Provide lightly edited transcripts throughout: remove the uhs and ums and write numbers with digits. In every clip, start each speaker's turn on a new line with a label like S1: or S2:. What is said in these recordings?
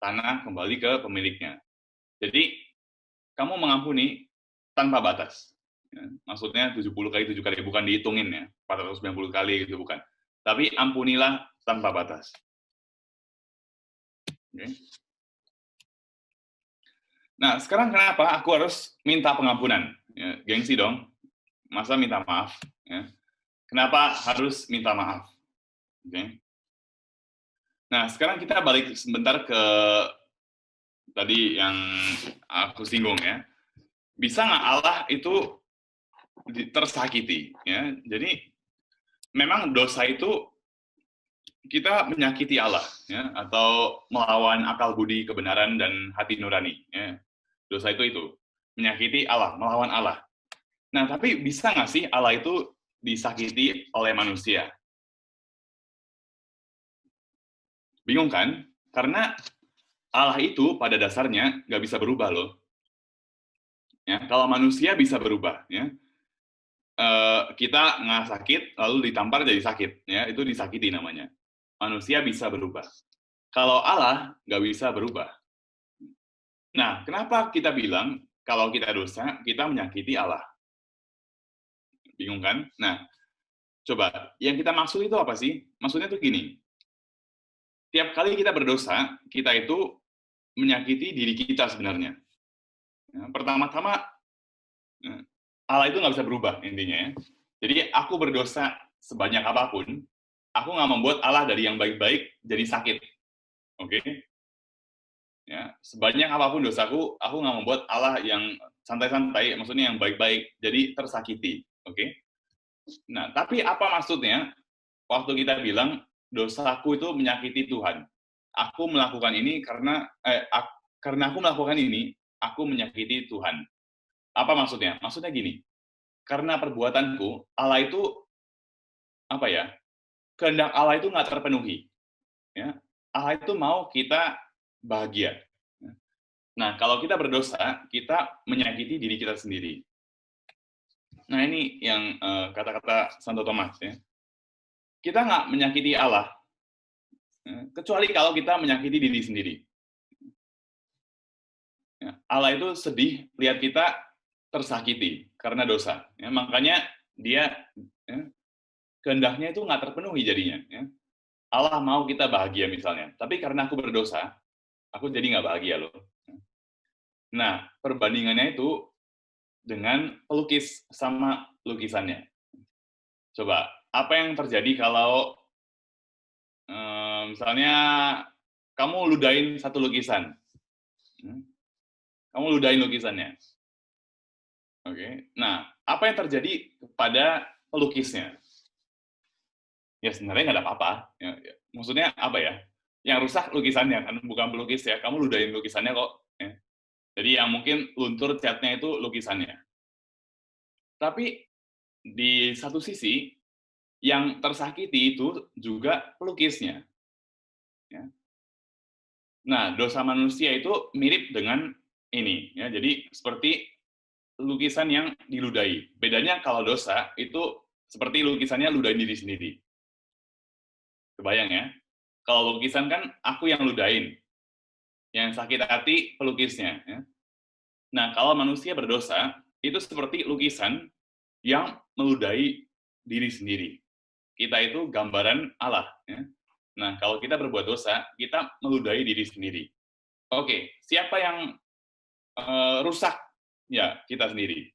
S1: tanah kembali ke pemiliknya. Jadi, kamu mengampuni tanpa batas. Ya, maksudnya 70 kali 7 kali, bukan dihitungin ya, 490 kali gitu, bukan. Tapi ampunilah tanpa batas. Oke. Nah, sekarang kenapa aku harus minta pengampunan? Ya, gengsi dong, masa minta maaf? Ya. Kenapa harus minta maaf? Oke. Nah, sekarang kita balik sebentar ke tadi yang aku singgung ya. Bisa nggak Allah itu tersakiti? Ya, jadi memang dosa itu kita menyakiti Allah, ya, atau melawan akal budi kebenaran dan hati nurani. Ya. Dosa itu menyakiti Allah, melawan Allah. Nah, tapi bisa nggak sih Allah itu disakiti oleh manusia? Bingung kan? Karena Allah itu pada dasarnya nggak bisa berubah loh. Ya, kalau manusia bisa berubah, ya. Kita nggak sakit, lalu ditampar jadi sakit, ya, itu disakiti namanya. Manusia bisa berubah. Kalau Allah nggak bisa berubah. Nah, kenapa kita bilang kalau kita dosa, kita menyakiti Allah? Bingung kan? Nah, coba, yang kita maksud itu apa sih? Maksudnya tuh gini, tiap kali kita berdosa, kita itu menyakiti diri kita sebenarnya. Ya, pertama-tama, Allah itu nggak bisa berubah intinya ya. Jadi aku berdosa sebanyak apapun, aku nggak membuat Allah dari yang baik-baik jadi sakit. Oke? Ya, sebanyak apapun dosaku, aku nggak membuat Allah yang santai-santai, maksudnya yang baik-baik, jadi tersakiti. Oke? Nah, tapi apa maksudnya waktu kita bilang dosaku itu menyakiti Tuhan? Aku melakukan ini karena aku melakukan ini, aku menyakiti Tuhan. Apa maksudnya? Maksudnya gini, karena perbuatanku, Allah itu apa ya? Kehendak Allah itu nggak terpenuhi. Ya, Allah itu mau kita bahagia. Nah, kalau kita berdosa, kita menyakiti diri kita sendiri. Nah, ini yang kata-kata Santo Thomas ya. Kita nggak menyakiti Allah, kecuali kalau kita menyakiti diri sendiri. Ya, Allah itu sedih lihat kita tersakiti karena dosa. Ya, makanya dia ya, kehendaknya itu nggak terpenuhi jadinya. Ya. Allah mau kita bahagia misalnya, tapi karena aku berdosa, aku jadi nggak bahagia loh. Nah, perbandingannya itu dengan pelukis sama lukisannya. Coba, apa yang terjadi kalau misalnya kamu ludahin satu lukisan, kamu ludahin lukisannya, oke? Nah, apa yang terjadi kepada pelukisnya? Ya sebenarnya nggak ada apa-apa. Ya. Maksudnya apa ya? Yang rusak lukisannya kan, bukan pelukis ya. Kamu ludahin lukisannya kok. Ya. Jadi yang mungkin luntur catnya itu lukisannya. Tapi di satu sisi, yang tersakiti itu juga pelukisnya. Ya. Nah, dosa manusia itu mirip dengan ini. Ya. Jadi seperti lukisan yang diludahi. Bedanya kalau dosa itu seperti lukisannya ludahin diri sendiri. Kebayang ya? Kalau lukisan kan aku yang ludahin. Yang sakit hati pelukisnya. Ya. Nah, kalau manusia berdosa, itu seperti lukisan yang meludahi diri sendiri. Kita itu gambaran Allah. Ya. Nah, kalau kita berbuat dosa, kita meludahi diri sendiri. Oke, siapa yang rusak? Ya, kita sendiri.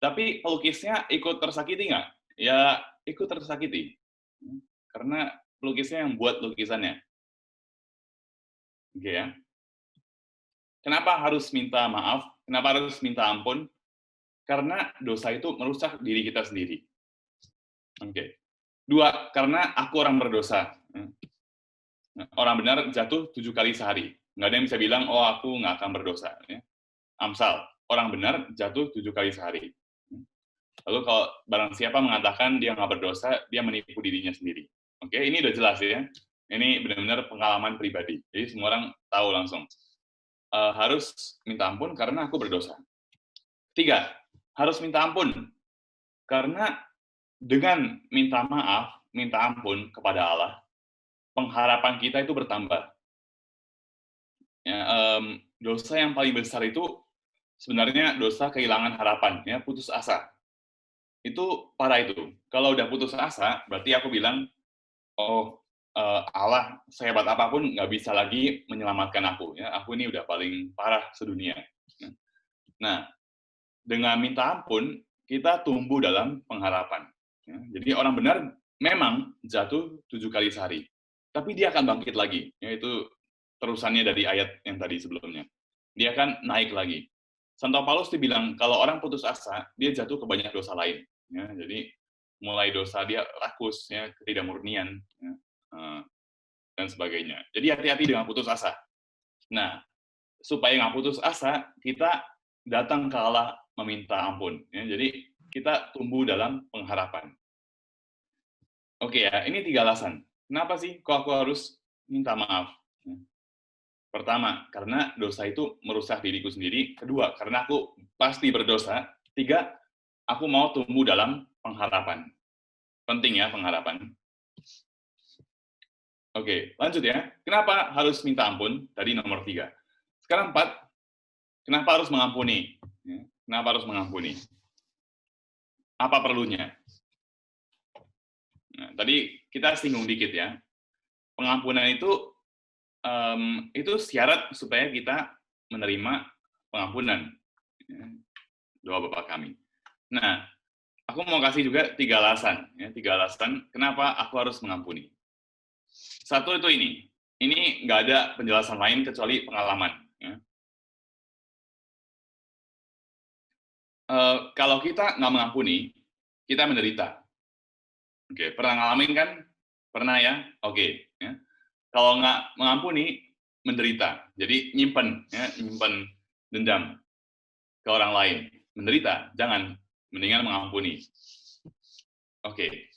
S1: Tapi pelukisnya ikut tersakiti nggak? Ya, ikut tersakiti. Karena pelukisnya yang buat lukisannya. Oke ya. Kenapa harus minta maaf? Kenapa harus minta ampun? Karena dosa itu merusak diri kita sendiri. Oke. Dua, karena aku orang berdosa. Orang benar jatuh 7 kali sehari. Nggak ada yang bisa bilang, oh aku nggak akan berdosa. Amsal, orang benar jatuh 7 kali sehari. Lalu kalau barang siapa mengatakan dia nggak berdosa, dia menipu dirinya sendiri. Oke, ini udah jelas ya. Ini benar-benar pengalaman pribadi. Jadi semua orang tahu langsung. Harus minta ampun karena aku berdosa. Tiga, harus minta ampun. Karena dengan minta maaf, minta ampun kepada Allah, pengharapan kita itu bertambah. Ya, dosa yang paling besar itu sebenarnya dosa kehilangan harapan, ya, putus asa. Itu parah itu. Kalau udah putus asa, berarti aku bilang, oh, Allah sehebat apapun nggak bisa lagi menyelamatkan aku. Ya, aku ini udah paling parah sedunia. Nah, dengan minta ampun, kita tumbuh dalam pengharapan. Ya, jadi orang benar memang jatuh 7 kali sehari, tapi dia akan bangkit lagi. Yaitu terusannya dari ayat yang tadi sebelumnya. Dia akan naik lagi. Santo Paulus dibilang, kalau orang putus asa, dia jatuh ke banyak dosa lain. Ya, jadi mulai dosa dia rakus, ya, ketidakmurnian, ya, dan sebagainya. Jadi hati-hati dengan putus asa. Nah, supaya nggak putus asa, kita datang ke Allah meminta ampun. Ya, jadi kita tumbuh dalam pengharapan. Oke ya, ini 3 alasan. Kenapa sih kok aku harus minta maaf? Pertama, karena dosa itu merusak diriku sendiri. Kedua, karena aku pasti berdosa. Tiga, aku mau tumbuh dalam pengharapan. Penting ya pengharapan. Oke, lanjut ya. Kenapa harus minta ampun? Tadi nomor 3. Sekarang 4, kenapa harus mengampuni? Kenapa harus mengampuni? Apa perlunya? Nah, tadi kita singgung dikit ya. Pengampunan itu syarat supaya kita menerima pengampunan. Doa Bapa kami. Nah, aku mau kasih juga 3 alasan. Ya, 3 alasan kenapa aku harus mengampuni. Satu itu ini. Ini nggak ada penjelasan lain kecuali pengalaman. Ya. Kalau kita nggak mengampuni, kita menderita. Oke, pernah ngalamin kan? Pernah ya? Oke. Ya. Kalau nggak mengampuni, menderita. Jadi nyimpen, ya, nyimpen dendam ke orang lain. Menderita, jangan. Mendingan mengampuni. Oke.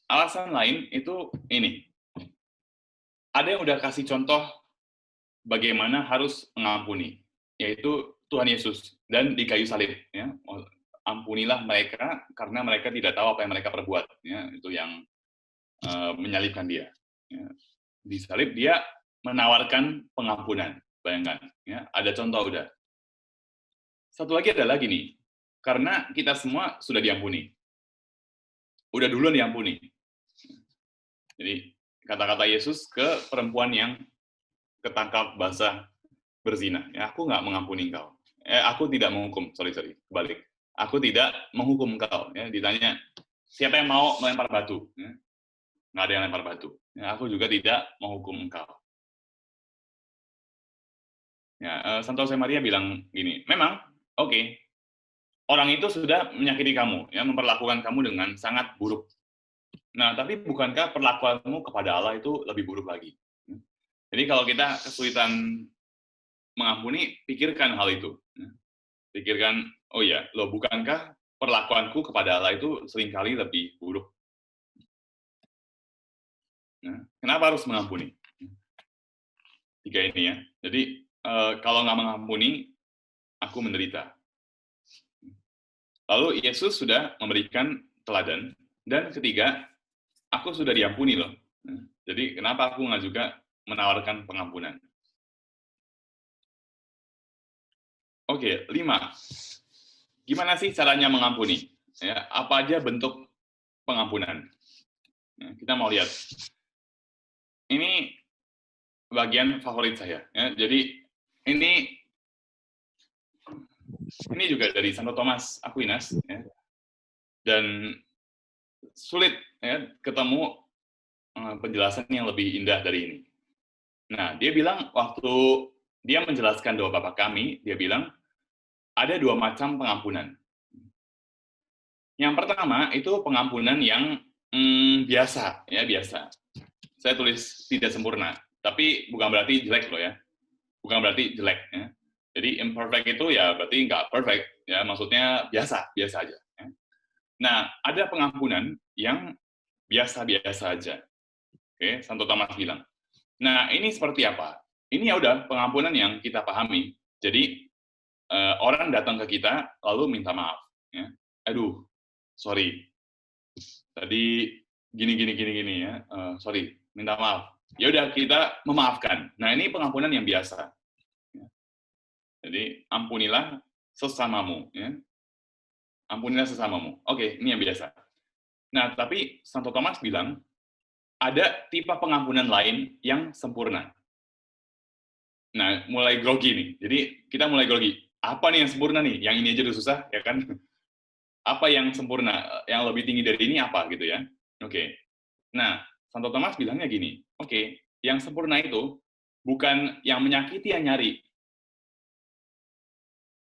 S1: Alasan lain itu ini. Ada yang udah kasih contoh bagaimana harus mengampuni, yaitu Tuhan Yesus dan di kayu salib. Ya. Ampunilah mereka karena mereka tidak tahu apa yang mereka perbuat. Ya. Itu yang menyalibkan dia. Ya. Di salib dia menawarkan pengampunan. Bayangkan, ya. Ada contoh udah. Satu lagi adalah gini, karena kita semua sudah diampuni. Udah duluan diampuni. Jadi, kata-kata Yesus ke perempuan yang ketangkap basah berzina. Ya, aku nggak mengampuni engkau. Aku tidak menghukum, sorry, kebalik. Aku tidak menghukum engkau. Ya, ditanya, siapa yang mau melempar batu? Ya, nggak ada yang lempar batu. Ya, aku juga tidak menghukum engkau. Ya, Santo Josemaria bilang gini, memang, oke, orang itu sudah menyakiti kamu, ya, memperlakukan kamu dengan sangat buruk. Nah, tapi bukankah perlakuanmu kepada Allah itu lebih buruk lagi? Jadi kalau kita kesulitan mengampuni, pikirkan hal itu. Pikirkan, oh ya, loh bukankah perlakuanku kepada Allah itu seringkali lebih buruk? Nah, kenapa harus mengampuni? 3 ini ya. Jadi, kalau nggak mengampuni, aku menderita. Lalu Yesus sudah memberikan teladan. Dan ketiga, aku sudah diampuni loh. Jadi kenapa aku nggak juga menawarkan pengampunan? Oke, 5. Gimana sih caranya mengampuni? Ya, apa aja bentuk pengampunan? Ya, kita mau lihat. Ini bagian favorit saya. Ya, jadi ini juga dari Santo Thomas Aquinas. Ya, dan sulit ya, ketemu penjelasan yang lebih indah dari ini. Nah, dia bilang waktu dia menjelaskan doa Bapa kami, dia bilang ada 2 macam pengampunan. Yang pertama itu pengampunan yang biasa, ya biasa. Saya tulis tidak sempurna, tapi bukan berarti jelek loh ya, bukan berarti jelek. Ya. Jadi imperfect itu ya berarti nggak perfect, ya maksudnya biasa, biasa aja. Ya. Nah, ada pengampunan yang biasa-biasa aja. Oke, Santo Thomas bilang. Nah, ini seperti apa? Ini ya udah pengampunan yang kita pahami. Jadi orang datang ke kita lalu minta maaf. Ya. Aduh, sorry. Tadi gini ya. Sorry, minta maaf. Ya udah kita memaafkan. Nah, ini pengampunan yang biasa. Jadi ampunilah sesamamu, ya. Ampunilah sesamamu. Oke, ini yang biasa. Nah, tapi Santo Thomas bilang ada tipe pengampunan lain yang sempurna. Nah, mulai grogi nih. Jadi kita mulai grogi. Apa nih yang sempurna nih? Yang ini aja udah susah, ya kan? Apa yang sempurna? Yang lebih tinggi dari ini apa gitu ya? Oke. Nah, Santo Thomas bilangnya gini, oke, yang sempurna itu bukan yang menyakiti yang nyari.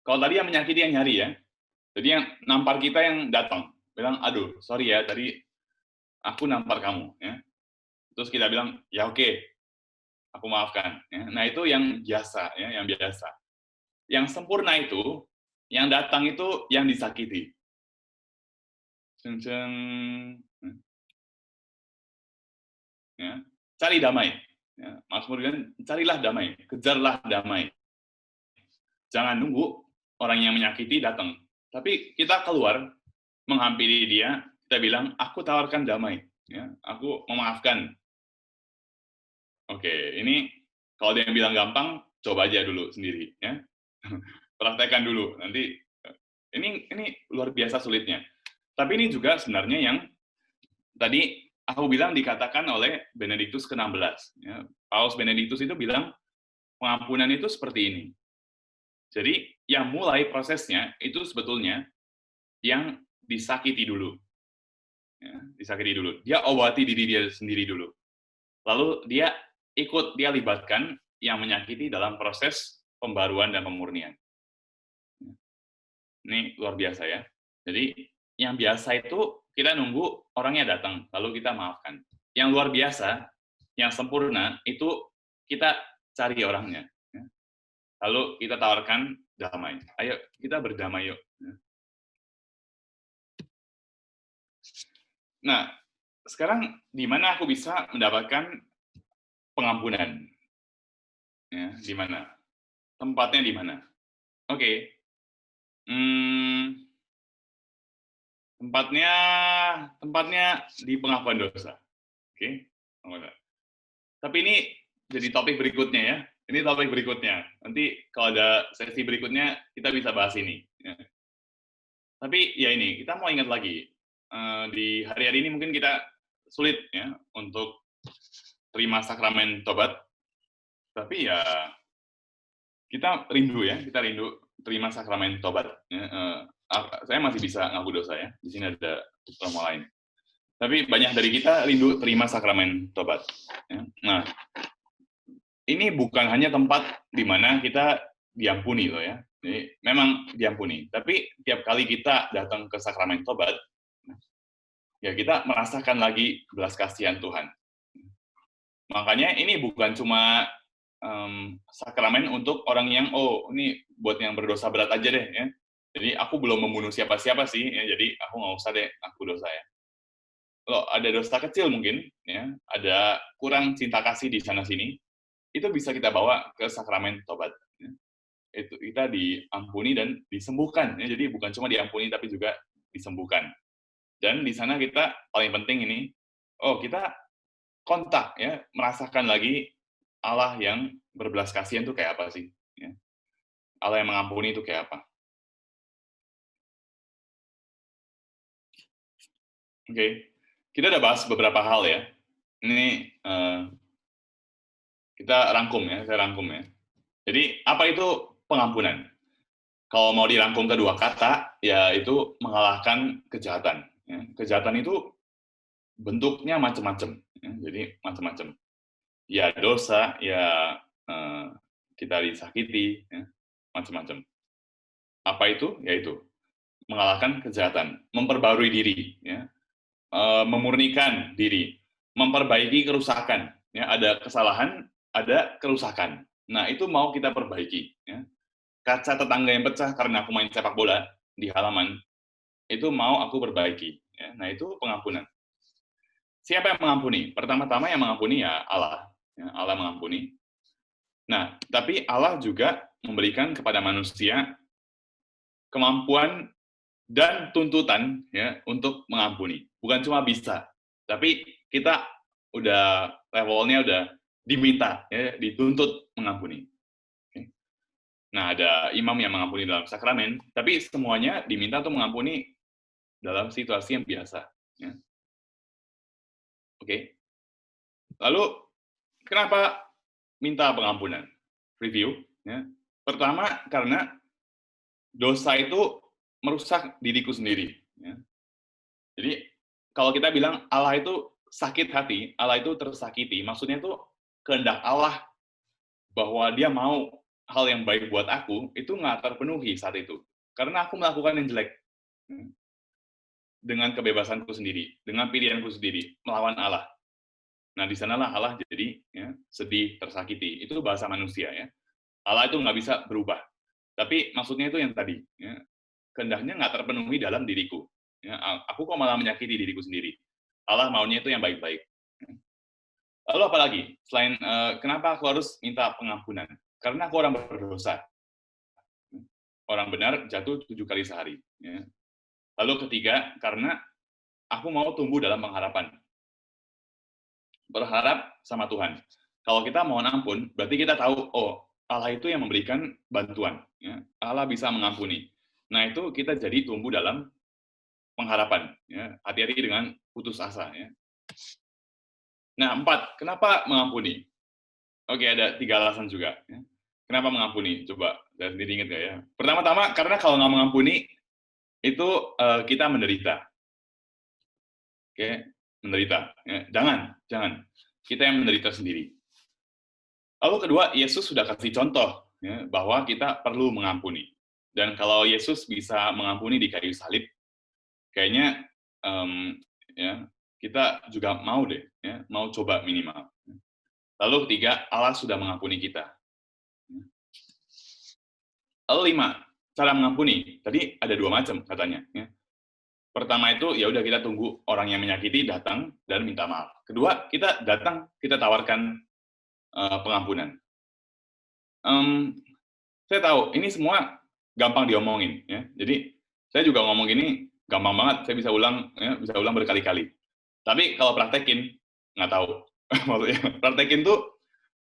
S1: Kalau tadi yang menyakiti yang nyari ya, jadi yang nampar kita yang datang, bilang, aduh, sorry ya, tadi aku nampar kamu. Ya. Terus kita bilang, ya oke, aku maafkan. Ya. Nah itu yang biasa, ya, yang biasa. Yang sempurna itu, yang datang itu yang disakiti. Ceng-ceng. Ya. Cari damai. Ya. Mazmur kan, carilah damai, kejarlah damai. Jangan nunggu orang yang menyakiti datang. Tapi kita keluar, menghampiri dia, kita bilang, aku tawarkan damai. Ya. Aku memaafkan. Oke, ini kalau dia yang bilang gampang, coba aja dulu sendiri. Ya. Praktekkan dulu. Nanti ini luar biasa sulitnya. Tapi ini juga sebenarnya yang tadi aku bilang dikatakan oleh Benediktus ke-16. Ya. Paus Benediktus itu bilang, pengampunan itu seperti ini. Jadi, yang mulai prosesnya itu sebetulnya yang disakiti dulu. Ya, disakiti dulu. Dia obati diri dia sendiri dulu. Lalu dia libatkan yang menyakiti dalam proses pembaruan dan pemurnian. Ini luar biasa ya. Jadi, yang biasa itu kita nunggu orangnya datang, lalu kita maafkan. Yang luar biasa, yang sempurna, itu kita cari orangnya. Ya. Lalu kita tawarkan damai. Ayo, kita berdamai yuk. Nah, sekarang di mana aku bisa mendapatkan pengampunan? Ya, di mana? Tempatnya di mana? Oke. Tempatnya tempatnya di pengakuan dosa. Oke. Tapi ini jadi topik berikutnya ya. Ini topik berikutnya. Nanti kalau ada sesi berikutnya kita bisa bahas ini. Ya. Tapi ya ini kita mau ingat lagi di hari-hari ini mungkin kita sulit ya untuk terima sakramen tobat. Tapi ya kita rindu ya, kita rindu terima sakramen tobat. Ya, saya masih bisa ngaku dosa ya. Di sini ada romo lain. Tapi banyak dari kita rindu terima sakramen tobat. Ya. Nah, ini bukan hanya tempat di mana kita diampuni loh ya. Jadi memang diampuni. Tapi tiap kali kita datang ke sakramen tobat, ya kita merasakan lagi belas kasihan Tuhan. Makanya ini bukan cuma sakramen untuk orang yang ini buat yang berdosa berat aja deh ya. Jadi aku belum membunuh siapa-siapa sih ya, jadi aku nggak usah deh aku dosa ya. Kalau ada dosa kecil mungkin ya, ada kurang cinta kasih di sana sini, itu bisa kita bawa ke sakramen tobat. Ya. Itu kita diampuni dan disembuhkan ya. Jadi bukan cuma diampuni tapi juga disembuhkan. Dan di sana kita paling penting ini, kita kontak ya, merasakan lagi Allah yang berbelas kasihan itu kayak apa sih? Ya. Allah yang mengampuni itu kayak apa? Oke, kita udah bahas beberapa hal ya. Ini kita rangkum ya, saya rangkum ya. Jadi apa itu pengampunan? Kalau mau dirangkum ke dua kata, ya itu mengalahkan kejahatan. Ya. Kejahatan itu bentuknya macam-macam. Ya. Jadi macam-macam. Ya dosa, ya kita disakiti, ya. Macam-macam. Apa itu? Yaitu mengalahkan kejahatan, memperbarui diri, ya. Memurnikan diri, memperbaiki kerusakan. Ya, ada kesalahan, ada kerusakan. Nah, itu mau kita perbaiki. Ya. Kaca tetangga yang pecah karena aku main sepak bola di halaman, itu mau aku perbaiki. Ya. Nah, itu pengampunan. Siapa yang mengampuni? Pertama-tama yang mengampuni ya Allah. Ya, Allah mengampuni. Nah, tapi Allah juga memberikan kepada manusia kemampuan dan tuntutan ya untuk mengampuni. Bukan cuma bisa, tapi kita udah levelnya udah diminta ya, dituntut mengampuni. Nah, ada imam yang mengampuni dalam sakramen, tapi semuanya diminta untuk mengampuni dalam situasi yang biasa. Ya. Oke. Lalu, kenapa minta pengampunan? Review. Ya. Pertama, karena dosa itu merusak diriku sendiri. Ya. Jadi, kalau kita bilang Allah itu sakit hati, Allah itu tersakiti, maksudnya itu kehendak Allah bahwa dia mau hal yang baik buat aku, itu nggak terpenuhi saat itu. Karena aku melakukan yang jelek. Dengan kebebasanku sendiri, dengan pilihanku sendiri, melawan Allah. Nah, di sanalah Allah jadi ya, sedih, tersakiti. Itu bahasa manusia ya. Allah itu nggak bisa berubah. Tapi maksudnya itu yang tadi, ya, kehendaknya nggak terpenuhi dalam diriku. Ya, aku kok malah menyakiti diriku sendiri. Allah maunya itu yang baik-baik. Lalu apa lagi? Selain kenapa aku harus minta pengampunan? Karena aku orang berdosa. Orang benar jatuh 7 kali sehari. Ya. Lalu ketiga, karena aku mau tumbuh dalam pengharapan. Berharap sama Tuhan. Kalau kita mohon ampun, berarti kita tahu, oh, Allah itu yang memberikan bantuan. Ya. Allah bisa mengampuni. Nah, itu kita jadi tumbuh dalam pengharapan. Ya. Hati-hati dengan putus asa. Ya. Nah, 4, kenapa mengampuni? Oke, ada 3 alasan juga. Ya. Kenapa mengampuni? Coba, saya sendiri ingat nggak ya? Pertama-tama, karena kalau nggak mengampuni, itu kita menderita. Oke, menderita. Ya. Jangan. Kita yang menderita sendiri. Lalu kedua, Yesus sudah kasih contoh ya, bahwa kita perlu mengampuni. Dan kalau Yesus bisa mengampuni di kayu salib, kayaknya ya, kita juga mau deh, ya, mau coba minimal. Lalu ketiga, Allah sudah mengampuni kita. Lalu 5, cara mengampuni. Tadi ada 2 macam katanya. Ya. Pertama itu, ya udah kita tunggu orang yang menyakiti datang dan minta maaf. Kedua, kita datang, kita tawarkan pengampunan. Saya tahu, ini semua gampang diomongin. Ya. Jadi, saya juga ngomong gini, gampang banget, saya bisa ulang berkali-kali. Tapi kalau praktekin, nggak tahu. Maksudnya, praktekin tuh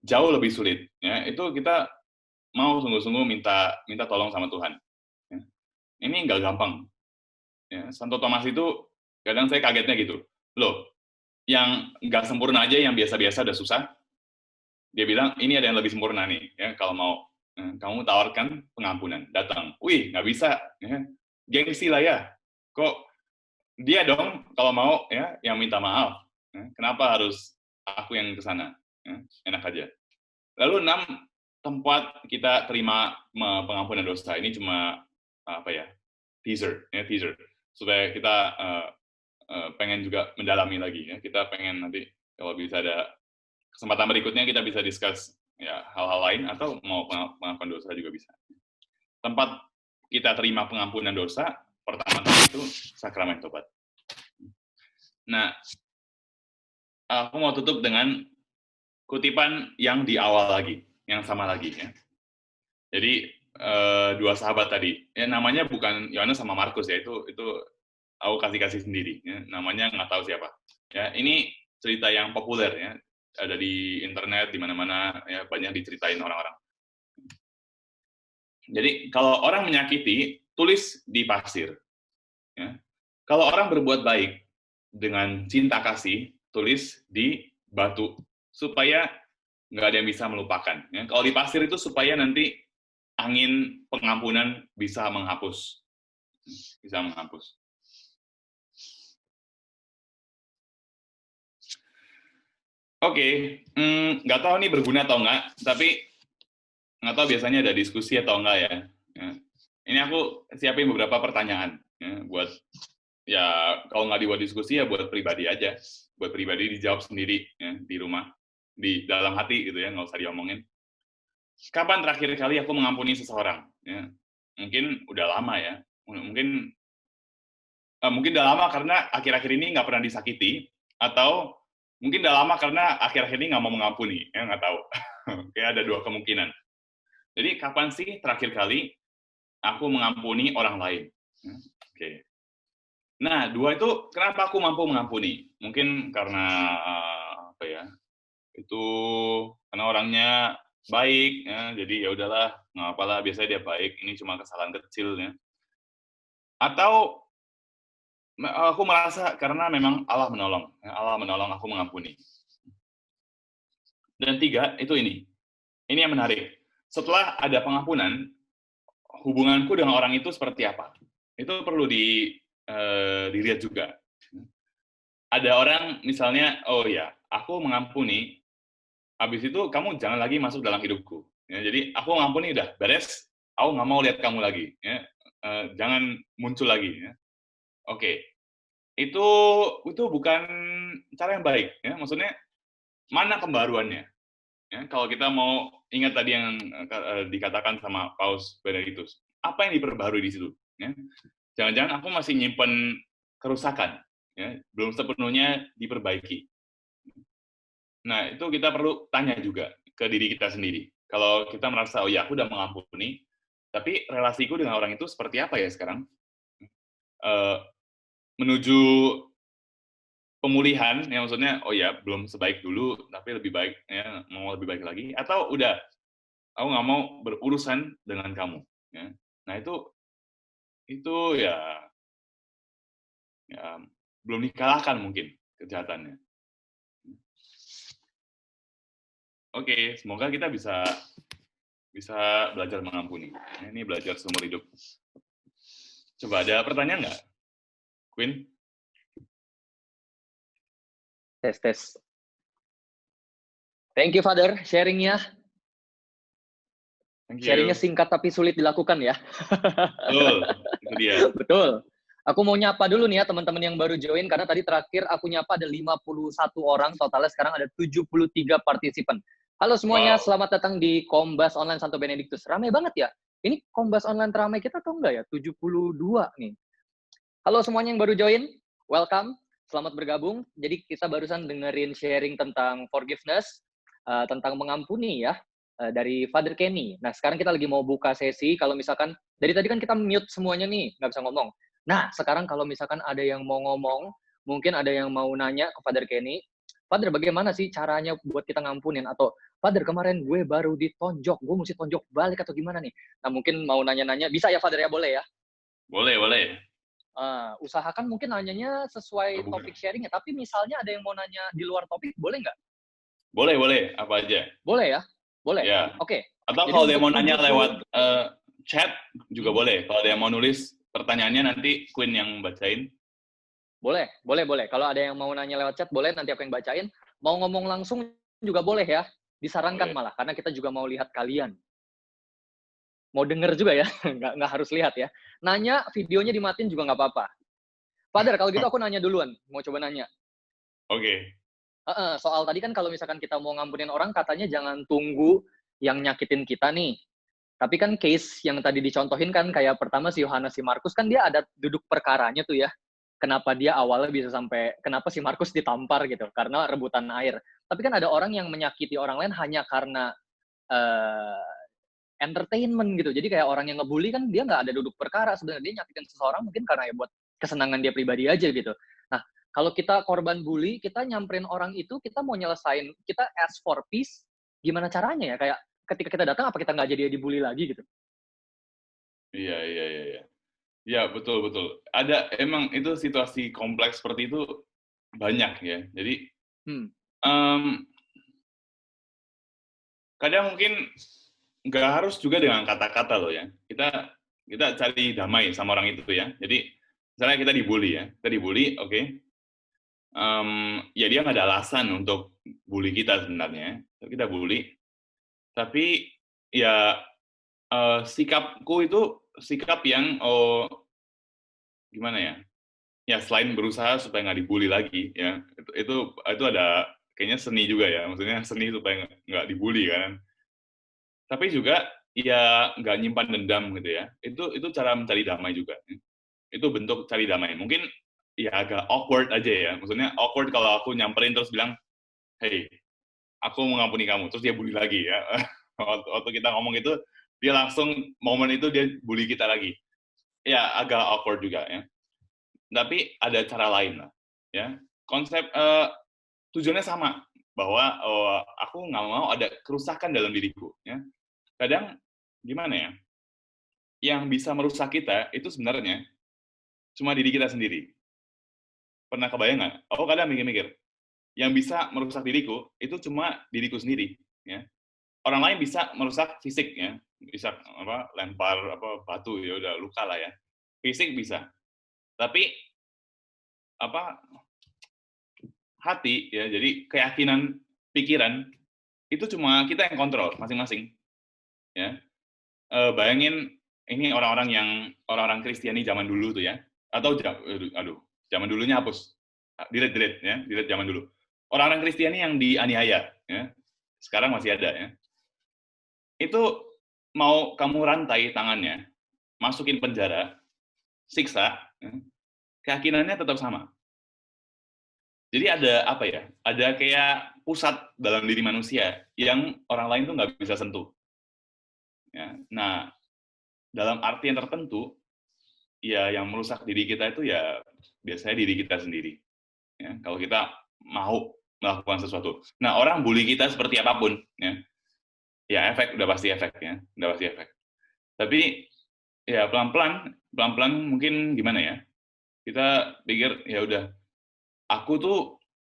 S1: jauh lebih sulit. Ya. Itu kita mau sungguh-sungguh minta tolong sama Tuhan. Ya. Ini nggak gampang. Ya. Santo Thomas itu, kadang saya kagetnya gitu. Loh, yang nggak sempurna aja, yang biasa-biasa udah susah, dia bilang, ini ada yang lebih sempurna nih, ya, kalau mau kamu tawarkan pengampunan, datang. Wih, nggak bisa, ya. Gengsi lah ya. Kok dia dong kalau mau ya yang minta maaf. Ya. Kenapa harus aku yang ke sana? Ya, enak aja. Lalu 6, tempat kita terima pengampunan dosa. Ini cuma apa ya? Teaser, supaya kita pengen juga mendalami lagi ya. Kita pengen nanti kalau bisa ada kesempatan berikutnya kita bisa discuss ya hal-hal lain atau mau pengampunan dosa juga bisa. Tempat kita terima pengampunan dosa pertama itu sakramen tobat. Nah, aku mau tutup dengan kutipan yang di awal lagi, yang sama lagi ya. Jadi 2 sahabat tadi, ya namanya bukan Yohanes sama Markus ya, itu aku kasih sendiri ya, namanya nggak tahu siapa. Ya, ini cerita yang populer ya, ada di internet di mana-mana ya, banyak diceritain orang-orang. Jadi kalau orang menyakiti, tulis di pasir. Ya. Kalau orang berbuat baik dengan cinta kasih, tulis di batu supaya nggak ada yang bisa melupakan. Ya. Kalau di pasir itu supaya nanti angin pengampunan bisa menghapus. Oke, nggak tahu nih berguna atau nggak, tapi nggak tahu biasanya ada diskusi atau nggak ya. Ya. Ini aku siapin beberapa pertanyaan ya, buat ya kalau nggak dibuat diskusi ya buat pribadi aja, buat pribadi dijawab sendiri ya, di rumah, di dalam hati gitu ya, nggak usah diomongin. Kapan terakhir kali aku mengampuni seseorang? Ya, mungkin udah lama ya, mungkin udah lama karena akhir-akhir ini nggak pernah disakiti, atau mungkin udah lama karena akhir-akhir ini nggak mau mengampuni, ya nggak tahu. Kayak ada 2 kemungkinan. Jadi kapan sih terakhir kali aku mengampuni orang lain? Oke. Nah, 2 itu kenapa aku mampu mengampuni? Mungkin karena apa ya? Itu karena orangnya baik, ya, jadi ya udahlah, nggak apalah, biasanya dia baik, ini cuma kesalahan kecil, ya. Atau aku merasa karena memang Allah menolong, ya, Allah menolong aku mengampuni. Dan tiga, itu ini yang menarik. Setelah ada pengampunan, hubunganku dengan orang itu seperti apa? Itu perlu dilihat juga. Ada orang misalnya, oh ya, aku mengampuni, habis itu kamu jangan lagi masuk dalam hidupku. Ya, jadi aku mengampuni udah beres, aku nggak mau lihat kamu lagi. Ya. Jangan muncul lagi. Ya. Oke, itu bukan cara yang baik. Ya. Maksudnya mana pembaruannya? Ya, kalau kita mau ingat tadi yang dikatakan sama Paus Benedictus, apa yang diperbarui di situ? Ya? Jangan-jangan aku masih nyimpen kerusakan, ya? Belum sepenuhnya diperbaiki. Nah, itu kita perlu tanya juga ke diri kita sendiri. Kalau kita merasa, oh ya, aku udah mengampuni, tapi relasiku dengan orang itu seperti apa ya sekarang? Menuju pemulihan, ya maksudnya, oh ya, belum sebaik dulu, tapi lebih baik, ya, mau lebih baik lagi, atau udah, aku nggak mau berurusan dengan kamu. Ya. Nah, itu ya belum dikalahkan mungkin kejahatannya. Oke, semoga kita bisa belajar mengampuni. Ini belajar seumur hidup. Coba ada pertanyaan nggak, Queen?
S2: Tes. Thank you, Father, sharingnya. Sharingnya singkat tapi sulit dilakukan ya.
S1: Betul, itu dia.
S2: Betul. Aku mau nyapa dulu nih ya teman-teman yang baru join, karena tadi terakhir aku nyapa ada 51 orang, totalnya sekarang ada 73 partisipan. Halo semuanya, Selamat datang di Kombas Online Santo Benedictus. Ramai banget ya? Ini Kombas Online teramai kita atau enggak ya? 72 nih. Halo semuanya yang baru join, welcome, selamat bergabung. Jadi kita barusan dengerin sharing tentang forgiveness, tentang mengampuni ya, dari Father Kenny. Nah sekarang kita lagi mau buka sesi, kalau misalkan, dari tadi kan kita mute semuanya nih, nggak bisa ngomong. Nah sekarang kalau misalkan ada yang mau ngomong, mungkin ada yang mau nanya ke Father Kenny, Father bagaimana sih caranya buat kita ngampunin? Atau Father kemarin gue baru ditonjok, gue mesti tonjok balik atau gimana nih? Nah mungkin mau nanya-nanya, bisa ya Father ya, boleh ya?
S1: Boleh.
S2: Usahakan mungkin nanyanya sesuai topik sharingnya, tapi misalnya ada yang mau nanya di luar topik, boleh nggak?
S1: Boleh, apa aja.
S2: Boleh ya? Boleh?
S1: Ya.
S2: Oke.
S1: Atau
S2: Jadi
S1: kalau dia
S2: untuk
S1: mau nanya lewat chat, juga boleh. Kalau dia mau nulis pertanyaannya, nanti Queen yang bacain.
S2: Boleh. Kalau ada yang mau nanya lewat chat, boleh, nanti aku yang bacain. Mau ngomong langsung juga boleh ya, disarankan malah, karena kita juga mau lihat kalian. Mau denger juga ya, nggak harus lihat ya. Nanya, videonya dimatiin juga nggak apa-apa. Father, kalau gitu aku nanya duluan, mau coba nanya.
S1: Oke.
S2: Soal tadi kan kalau misalkan kita mau ngampunin orang, katanya jangan tunggu yang nyakitin kita nih. Tapi kan case yang tadi dicontohin kan, kayak pertama si Yohanes, si Markus, kan dia ada duduk perkaranya tuh ya. Kenapa dia awalnya bisa sampai, kenapa si Markus ditampar gitu, karena rebutan air. Tapi kan ada orang yang menyakiti orang lain hanya karena entertainment gitu. Jadi kayak orang yang ngebully kan dia nggak ada duduk perkara, sebenarnya dia nyakitin seseorang mungkin karena ya buat kesenangan dia pribadi aja gitu. Nah, kalau kita korban bully, kita nyamperin orang itu, kita mau nyelesain, kita ask for peace, gimana caranya ya? Kayak ketika kita datang, apa kita nggak jadi dibully lagi gitu?
S1: Iya. Ya, betul. Ada, emang itu situasi kompleks seperti itu banyak ya. Jadi, kadang mungkin nggak harus juga dengan kata-kata loh ya. Kita cari damai sama orang itu ya. Jadi, misalnya kita dibully, oke. Ya dia nggak ada alasan untuk bully kita sebenarnya. Kita bully, tapi ya sikapku itu sikap yang gimana ya? Ya selain berusaha supaya nggak dibully lagi ya, itu ada kayaknya seni juga ya, maksudnya seni supaya nggak dibully kan. Tapi juga ya nggak nyimpan dendam gitu ya. Itu cara mencari damai juga. Itu bentuk cari damai. Mungkin ya agak awkward aja ya. Maksudnya awkward kalau aku nyamperin terus bilang, "Hey, aku mengampuni kamu." Terus dia bully lagi ya. Waktu kita ngomong itu, dia langsung momen itu dia bully kita lagi. Ya agak awkward juga ya. Tapi ada cara lain lah. Ya. Konsep tujuannya sama. bahwa aku nggak mau ada kerusakan dalam diriku. Ya. Kadang gimana ya? Yang bisa merusak kita itu sebenarnya cuma diri kita sendiri. Pernah kebayang nggak? Aku kadang mikir-mikir, yang bisa merusak diriku itu cuma diriku sendiri. Ya. Orang lain bisa merusak fisik, ya, bisa lempar batu, ya udah luka lah ya. Fisik bisa, tapi hati, ya, jadi keyakinan, pikiran itu cuma kita yang kontrol masing-masing. Ya. Bayangin ini orang-orang Kristiani zaman dulu tuh ya, atau zaman dulunya hapus, delete ya, delete zaman dulu. Orang-orang Kristiani yang dianiaya, ya, sekarang masih ada ya. Itu mau kamu rantai tangannya, masukin penjara, siksa, ya, keyakinannya tetap sama. Jadi ada ada kayak pusat dalam diri manusia yang orang lain tuh nggak bisa sentuh. Ya. Nah, dalam arti yang tertentu, ya yang merusak diri kita itu ya biasanya diri kita sendiri. Ya, kalau kita mau melakukan sesuatu. Nah, orang bully kita seperti apapun, ya udah pasti efek ya, udah pasti efek. Tapi ya pelan-pelan mungkin gimana ya? Kita pikir ya udah, aku tuh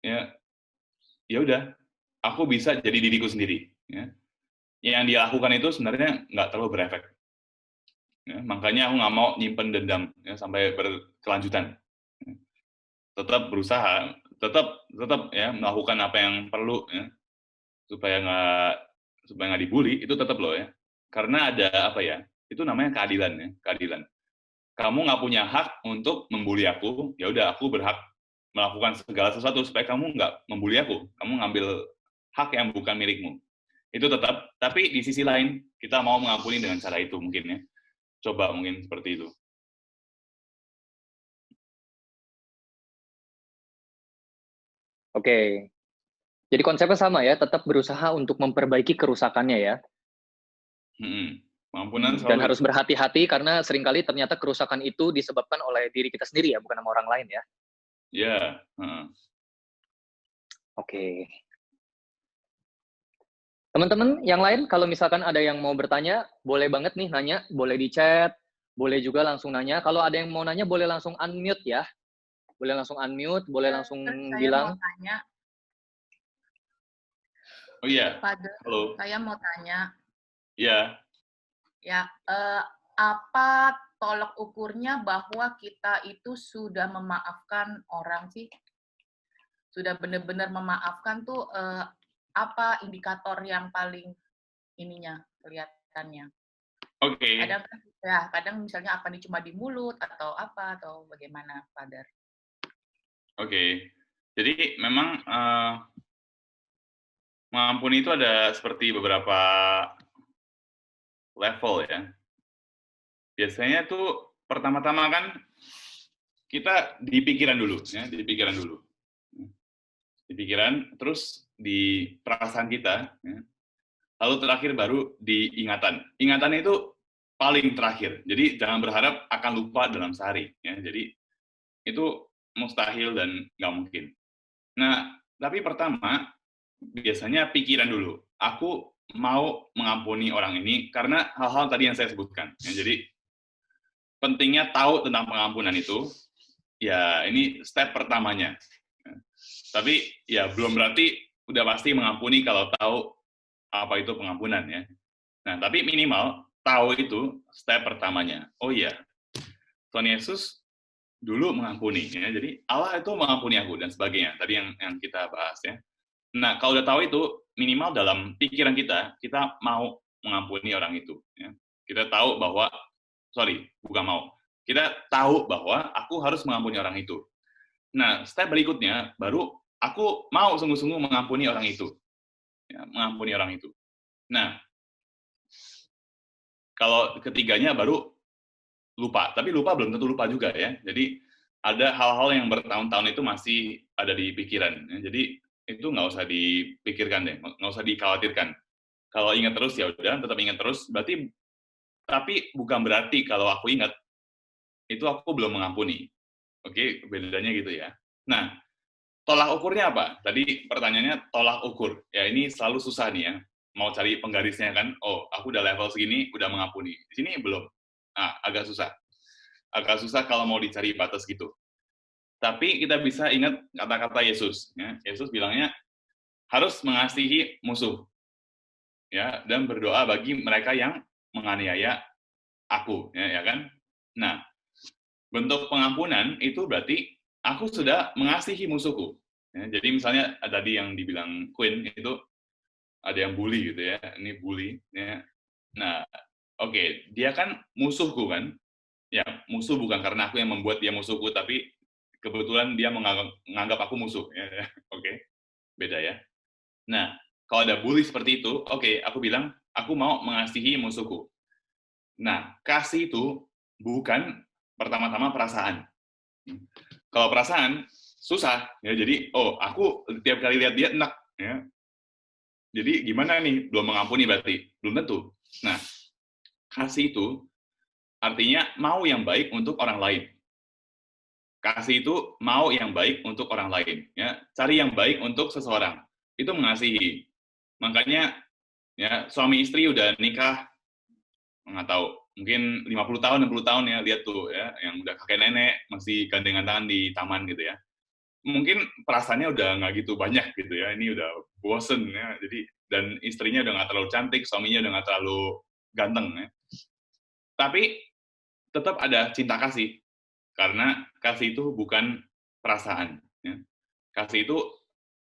S1: ya udah, aku bisa jadi diriku sendiri. Ya. Yang dia lakukan itu sebenarnya nggak terlalu berefek. Ya, makanya aku nggak mau nyimpen dendam ya, sampai berkelanjutan. Tetap berusaha, tetap ya melakukan apa yang perlu ya, supaya nggak dibully, itu tetap loh ya. Karena ada itu namanya keadilan ya, keadilan. Kamu nggak punya hak untuk membuli aku, ya udah aku berhak melakukan segala sesuatu supaya kamu nggak membuli aku, kamu ngambil hak yang bukan milikmu. Itu tetap, tapi di sisi lain kita mau mengampuni dengan cara itu mungkin ya. Coba mungkin seperti itu.
S2: Oke. Jadi konsepnya sama ya, tetap berusaha untuk memperbaiki kerusakannya ya.
S1: Pengampunan
S2: Dan
S1: selalu
S2: harus berhati-hati karena seringkali ternyata kerusakan itu disebabkan oleh diri kita sendiri ya, bukan sama orang lain ya.
S1: Ya.
S2: Oke. Teman-teman yang lain, kalau misalkan ada yang mau bertanya, boleh banget nih nanya, boleh di chat, boleh juga langsung nanya. Kalau ada yang mau nanya, boleh langsung unmute ya. Boleh langsung unmute, boleh langsung bilang.
S3: Mau tanya.
S1: Oh iya.
S3: Father,
S1: halo.
S3: Saya mau tanya.
S1: Iya.
S3: Ya, apa tolok ukurnya bahwa kita itu sudah memaafkan orang sih? Sudah benar-benar memaafkan tuh apa indikator yang paling kelihatannya?
S1: Oke.
S3: Kadang misalnya apa nih cuma di mulut atau apa atau bagaimana, Father?
S1: Oke. Jadi memang mengampuni itu ada seperti beberapa level ya. Biasanya tuh pertama-tama kan kita di pikiran dulu ya, di pikiran dulu. Di pikiran, terus di perasaan kita, ya. Lalu terakhir baru di ingatan. Ingatan itu paling terakhir. Jadi jangan berharap akan lupa dalam sehari. Ya. Jadi itu mustahil dan nggak mungkin. Nah, tapi pertama, biasanya pikiran dulu. Aku mau mengampuni orang ini karena hal-hal tadi yang saya sebutkan. Ya, jadi pentingnya tahu tentang pengampunan itu, ya ini step pertamanya. Tapi ya belum berarti udah pasti mengampuni kalau tahu apa itu pengampunan ya. Nah, tapi minimal tahu itu step pertamanya. Oh iya, Tuhan Yesus dulu mengampuni ya. Jadi Allah itu mengampuni aku dan sebagainya. Tadi yang kita bahas ya. Nah, kalau udah tahu itu minimal dalam pikiran kita mau mengampuni orang itu ya. Kita tahu bahwa kita tahu bahwa aku harus mengampuni orang itu. Nah, step berikutnya baru aku mau sungguh-sungguh mengampuni orang itu. Ya, mengampuni orang itu. Nah, kalau ketiganya baru lupa. Tapi lupa belum tentu lupa juga ya. Jadi ada hal-hal yang bertahun-tahun itu masih ada di pikiran. Ya. Jadi itu nggak usah dipikirkan deh, nggak usah dikhawatirkan. Kalau ingat terus ya udah, tetap ingat terus. Tapi bukan berarti kalau aku ingat itu aku belum mengampuni. Oke, bedanya gitu ya. Nah, tolak ukurnya apa? Tadi pertanyaannya tolak ukur. Ya ini selalu susah nih ya. Mau cari penggarisnya kan, oh aku udah level segini, udah mengampuni. Di sini belum. Nah, agak susah. Agak susah kalau mau dicari batas gitu. Tapi kita bisa ingat kata-kata Yesus. Ya. Yesus bilangnya harus mengasihi musuh, ya, dan berdoa bagi mereka yang menganiaya aku, ya kan? Nah, bentuk pengampunan itu berarti aku sudah mengasihi musuhku. Ya, jadi misalnya tadi yang dibilang Queen itu ada yang bully gitu ya, ini bully. Ya. Nah, oke, dia kan musuhku kan, ya musuh bukan karena aku yang membuat dia musuhku, tapi kebetulan dia menganggap aku musuh. Ya. Oke, beda ya. Nah, kalau ada bully seperti itu, oke, aku bilang aku mau mengasihi musuhku. Nah, kasih itu bukan pertama-tama perasaan. Kalau perasaan susah ya, jadi oh aku tiap kali lihat dia enak ya. Jadi gimana nih, belum mengampuni berarti belum tentu. Nah, kasih itu artinya mau yang baik untuk orang lain. Kasih itu mau yang baik untuk orang lain ya, cari yang baik untuk seseorang. Itu mengasihi. Makanya ya suami istri udah nikah nggak tahu mungkin 50 tahun 60 tahun ya, lihat tuh ya yang udah kakek nenek masih gandengan tangan di taman gitu ya, mungkin perasaannya udah nggak gitu banyak gitu ya, ini udah bosen ya, jadi dan istrinya udah nggak terlalu cantik, suaminya udah nggak terlalu ganteng ya, tapi tetap ada cinta kasih karena kasih itu bukan perasaan ya. Kasih itu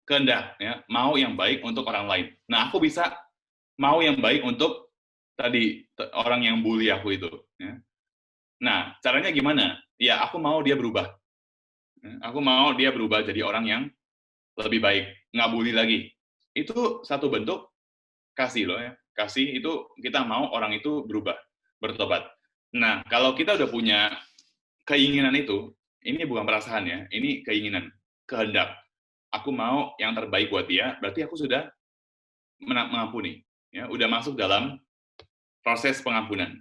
S1: kehendak ya, mau yang baik untuk orang lain. Nah aku bisa mau yang baik untuk tadi orang yang bully aku itu ya. Nah caranya gimana ya, aku mau dia berubah ya. Aku mau dia berubah jadi orang yang lebih baik, nggak bully lagi. Itu satu bentuk kasih loh ya. Kasih itu kita mau orang itu berubah, bertobat. Nah, kalau kita udah punya keinginan itu, ini bukan perasaan ya, ini keinginan, kehendak. Aku mau yang terbaik buat dia, berarti aku sudah mengampuni. Ya, udah masuk dalam proses pengampunan.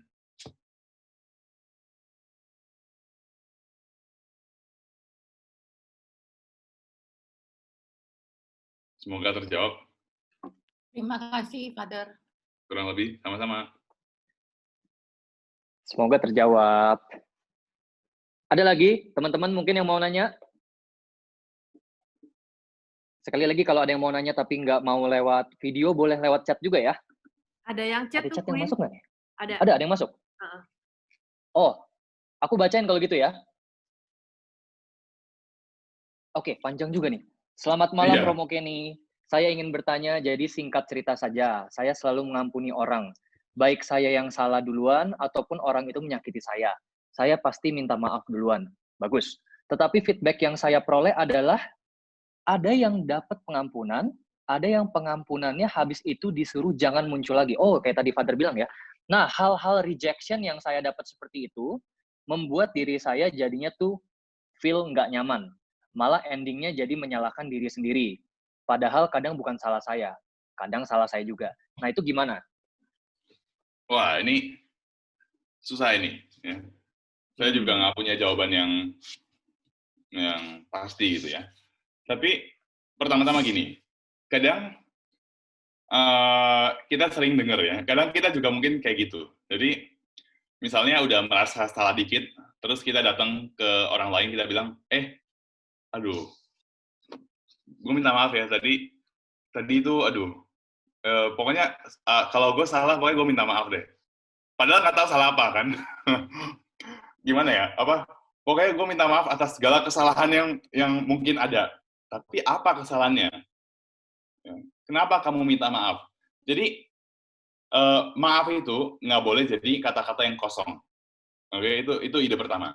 S1: Semoga terjawab.
S3: Terima kasih, Father.
S1: Kurang lebih, sama-sama.
S2: Semoga terjawab. Ada lagi teman-teman mungkin yang mau nanya? Sekali lagi kalau ada yang mau nanya tapi nggak mau lewat video, boleh lewat chat juga ya.
S4: Ada yang chat
S2: Ada
S4: tuh,
S2: chat yang
S4: Queen.
S2: masuk nggak?
S4: Ada.
S2: Ada yang masuk?
S4: Uh-uh.
S2: Oh, aku bacain kalau gitu ya. Oke, panjang juga nih. Selamat malam,
S1: Iya.
S2: Romo Kenny. Saya ingin bertanya, jadi singkat cerita saja. Saya selalu mengampuni orang. Baik saya yang salah duluan, ataupun orang itu menyakiti saya. Saya pasti minta maaf duluan. Bagus. Tetapi feedback yang saya peroleh adalah, ada yang dapat pengampunan, ada yang pengampunannya habis itu disuruh jangan muncul lagi. Oh, kayak tadi Father bilang ya. Nah, hal-hal rejection yang saya dapat seperti itu, membuat diri saya jadinya tuh feel nggak nyaman. Malah endingnya jadi menyalahkan diri sendiri. Padahal kadang bukan salah saya. Kadang salah saya juga. Nah, itu gimana?
S1: Wah, ini susah ini. Ya. Saya juga nggak punya jawaban yang pasti gitu ya. Tapi pertama-tama gini, kadang kita sering dengar ya, kadang kita juga mungkin kayak gitu. Jadi misalnya udah merasa salah dikit, terus kita datang ke orang lain, kita bilang, aduh, gue minta maaf ya, tadi itu, aduh, pokoknya kalau gue salah, pokoknya gue minta maaf deh. Padahal nggak tahu salah apa kan. Gimana ya, pokoknya gue minta maaf atas segala kesalahan yang mungkin ada. Tapi apa kesalahannya? Kenapa kamu minta maaf? Jadi, maaf itu nggak boleh jadi kata-kata yang kosong. Oke, itu ide pertama.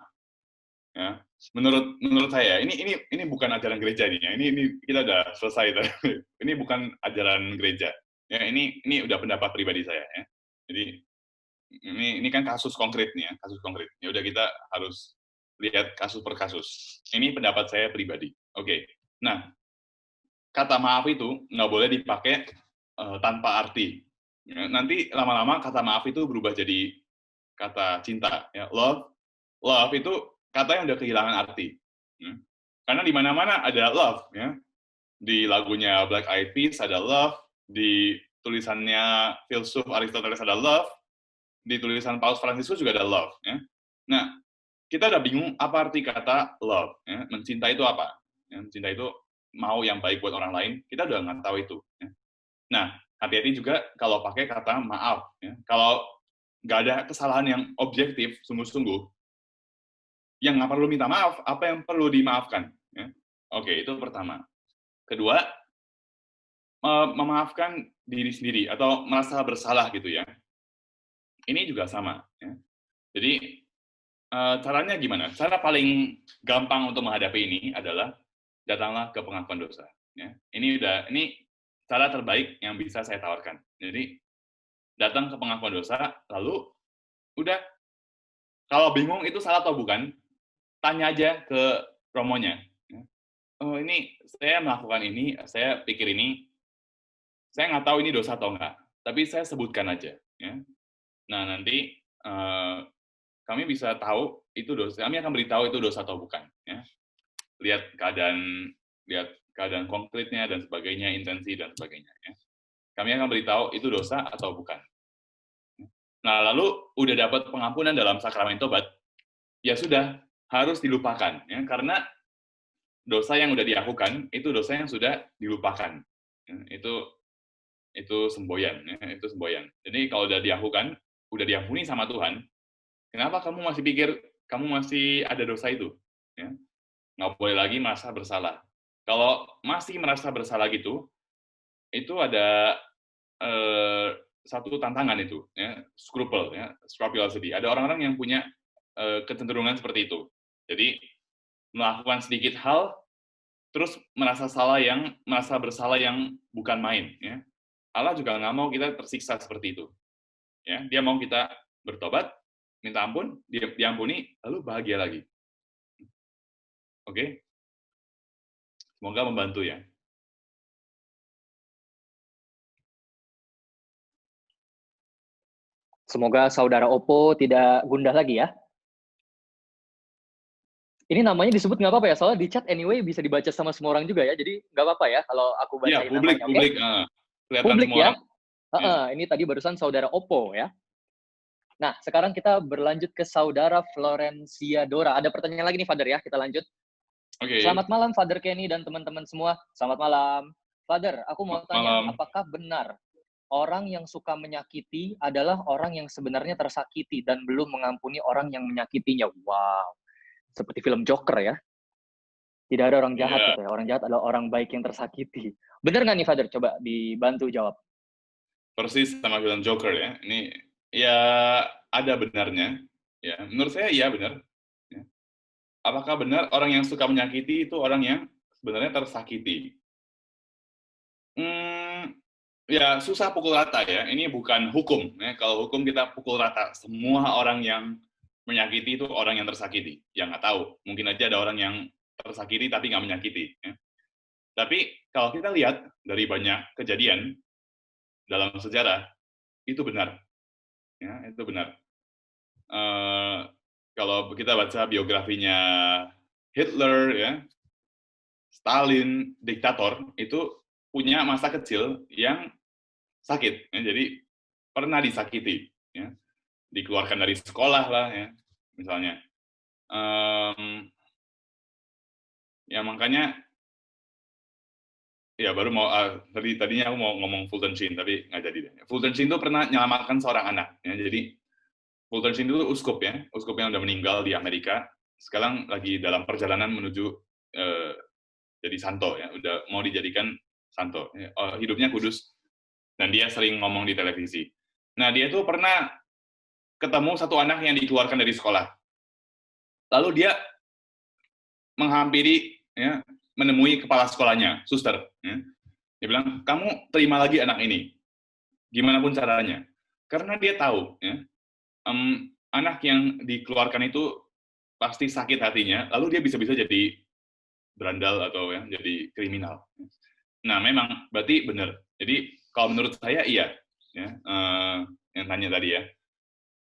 S1: Ya. Menurut saya, ini bukan ajaran gereja nih ya. Ini kita udah selesai. Ini bukan ajaran gereja. Ya, ini udah pendapat pribadi saya ya. Jadi ini kan kasus konkret nih ya, kasus konkret. Ya udah, kita harus lihat kasus per kasus. Ini pendapat saya pribadi. Oke. Nah, kata maaf itu nggak boleh dipakai tanpa arti. Ya, nanti lama-lama kata maaf itu berubah jadi kata cinta. Ya, love itu kata yang udah kehilangan arti. Karena di mana-mana ada love, ya. Di lagunya Black Eyed Peas ada love, di tulisannya filsuf Aristoteles ada love, di tulisan Paus Fransiskus juga ada love, ya. Nah, kita udah bingung apa arti kata love, ya. Mencinta itu apa? Ya, mencinta itu mau yang baik buat orang lain, kita udah nggak tahu itu. Ya. Nah, hati-hati juga kalau pakai kata maaf. Ya. Kalau nggak ada kesalahan yang objektif, sungguh-sungguh, yang nggak perlu minta maaf, apa yang perlu dimaafkan? Ya. Oke, itu pertama. Kedua, memaafkan diri sendiri atau merasa bersalah gitu ya. Ini juga sama. Ya. Jadi caranya gimana? Cara paling gampang untuk menghadapi ini adalah datanglah ke pengakuan dosa. Ya. Ini cara terbaik yang bisa saya tawarkan. Jadi datang ke pengakuan dosa, lalu udah kalau bingung itu salah atau bukan, tanya aja ke romonya. Ya. Oh ini saya melakukan ini, saya pikir ini, saya nggak tahu ini dosa atau enggak, tapi saya sebutkan aja. Ya. Nah nanti kami bisa tahu itu dosa, kami akan beritahu itu dosa atau bukan. Ya. Lihat keadaan konkretnya dan sebagainya, intensi dan sebagainya. Ya. Kami akan beritahu itu dosa atau bukan. Nah lalu udah dapat pengampunan dalam sakramen tobat, ya sudah harus dilupakan, ya karena dosa yang udah dilakukan itu dosa yang sudah dilupakan. Ya, itu semboyan, ya, itu semboyan. Jadi kalau udah dilakukan, udah diampuni sama Tuhan, kenapa kamu masih pikir kamu masih ada dosa itu? Ya. Nggak boleh lagi merasa bersalah. Kalau masih merasa bersalah gitu, itu ada satu tantangan itu, ya, scrupulosity. Ada orang-orang yang punya kecenderungan seperti itu. Jadi melakukan sedikit hal, terus merasa bersalah yang bukan main. Ya. Allah juga nggak mau kita tersiksa seperti itu. Ya, dia mau kita bertobat, minta ampun, diampuni, lalu bahagia lagi. Oke? Semoga membantu ya.
S2: Semoga saudara Oppo tidak gundah lagi ya. Ini namanya disebut nggak apa-apa ya, soalnya di chat anyway bisa dibaca sama semua orang juga ya, jadi nggak apa-apa ya kalau aku bacain
S1: publik,
S2: namanya,
S1: publik, kelihatan
S2: publik
S1: semua
S2: ya.
S1: orang.
S2: Ini tadi barusan saudara Oppo ya. Nah, sekarang kita berlanjut ke saudara Florencia Dora. Ada pertanyaan lagi nih, Father ya, kita lanjut.
S1: Oke.
S2: Selamat malam, Father Kenny dan teman-teman semua. Selamat malam. Father, aku mau tanya, apakah benar orang yang suka menyakiti adalah orang yang sebenarnya tersakiti dan belum mengampuni orang yang menyakitinya? Wow. Seperti film Joker ya. Tidak ada orang jahat gitu ya. Orang jahat adalah orang baik yang tersakiti. Benar nggak nih, Father? Coba dibantu jawab.
S1: Persis sama film Joker ya. Ini ya ada benarnya. Ya, menurut saya iya benar. Ya. Apakah benar orang yang suka menyakiti itu orang yang sebenarnya tersakiti? Ya susah pukul rata ya. Ini bukan hukum. Ya. Kalau hukum kita pukul rata. Semua orang yang menyakiti itu orang yang tersakiti. Ya nggak tahu. Mungkin aja ada orang yang tersakiti tapi nggak menyakiti. Ya. Tapi kalau kita lihat dari banyak kejadian dalam sejarah, itu benar. Ya, itu benar. Kalau kita baca biografinya Hitler, ya, Stalin, diktator, itu punya masa kecil yang sakit. Ya, jadi pernah disakiti. Ya. Dikeluarkan dari sekolah lah, ya, misalnya. Ya makanya ya baru mau tadinya aku mau ngomong Fulton Sheen tapi nggak jadi deh. Fulton Sheen itu pernah menyelamatkan seorang anak. Ya, jadi Fulton Sheen itu uskup ya, uskup yang udah meninggal di Amerika. Sekarang lagi dalam perjalanan menuju jadi santo ya, udah mau dijadikan santo. Hidupnya kudus dan dia sering ngomong di televisi. Nah dia tuh pernah ketemu satu anak yang dikeluarkan dari sekolah. Lalu dia menghampiri, ya, menemui kepala sekolahnya, suster. Ya. Dia bilang, kamu terima lagi anak ini, gimana pun caranya. Karena dia tahu, ya, anak yang dikeluarkan itu pasti sakit hatinya, lalu dia bisa-bisa jadi berandal atau ya, jadi kriminal. Nah, memang berarti benar. Jadi kalau menurut saya iya, ya, yang tanya tadi ya.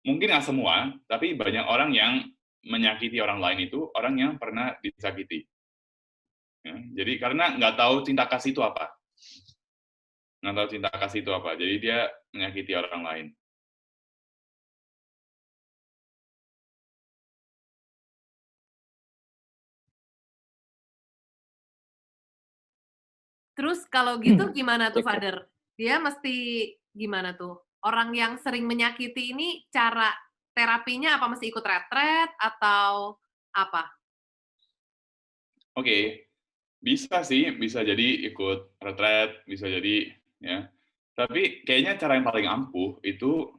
S1: Mungkin nggak semua, tapi banyak orang yang menyakiti orang lain itu orang yang pernah disakiti. Ya, jadi karena nggak tahu cinta kasih itu apa. Nggak tahu cinta kasih itu apa. Jadi dia menyakiti orang lain.
S4: Terus kalau gitu gimana tuh,
S2: Cek.
S4: Father? Dia mesti gimana tuh? Orang yang sering menyakiti ini cara terapinya apa mesti ikut retret atau apa?
S1: Oke, bisa sih, bisa jadi ikut retret, bisa jadi ya. Tapi kayaknya cara yang paling ampuh itu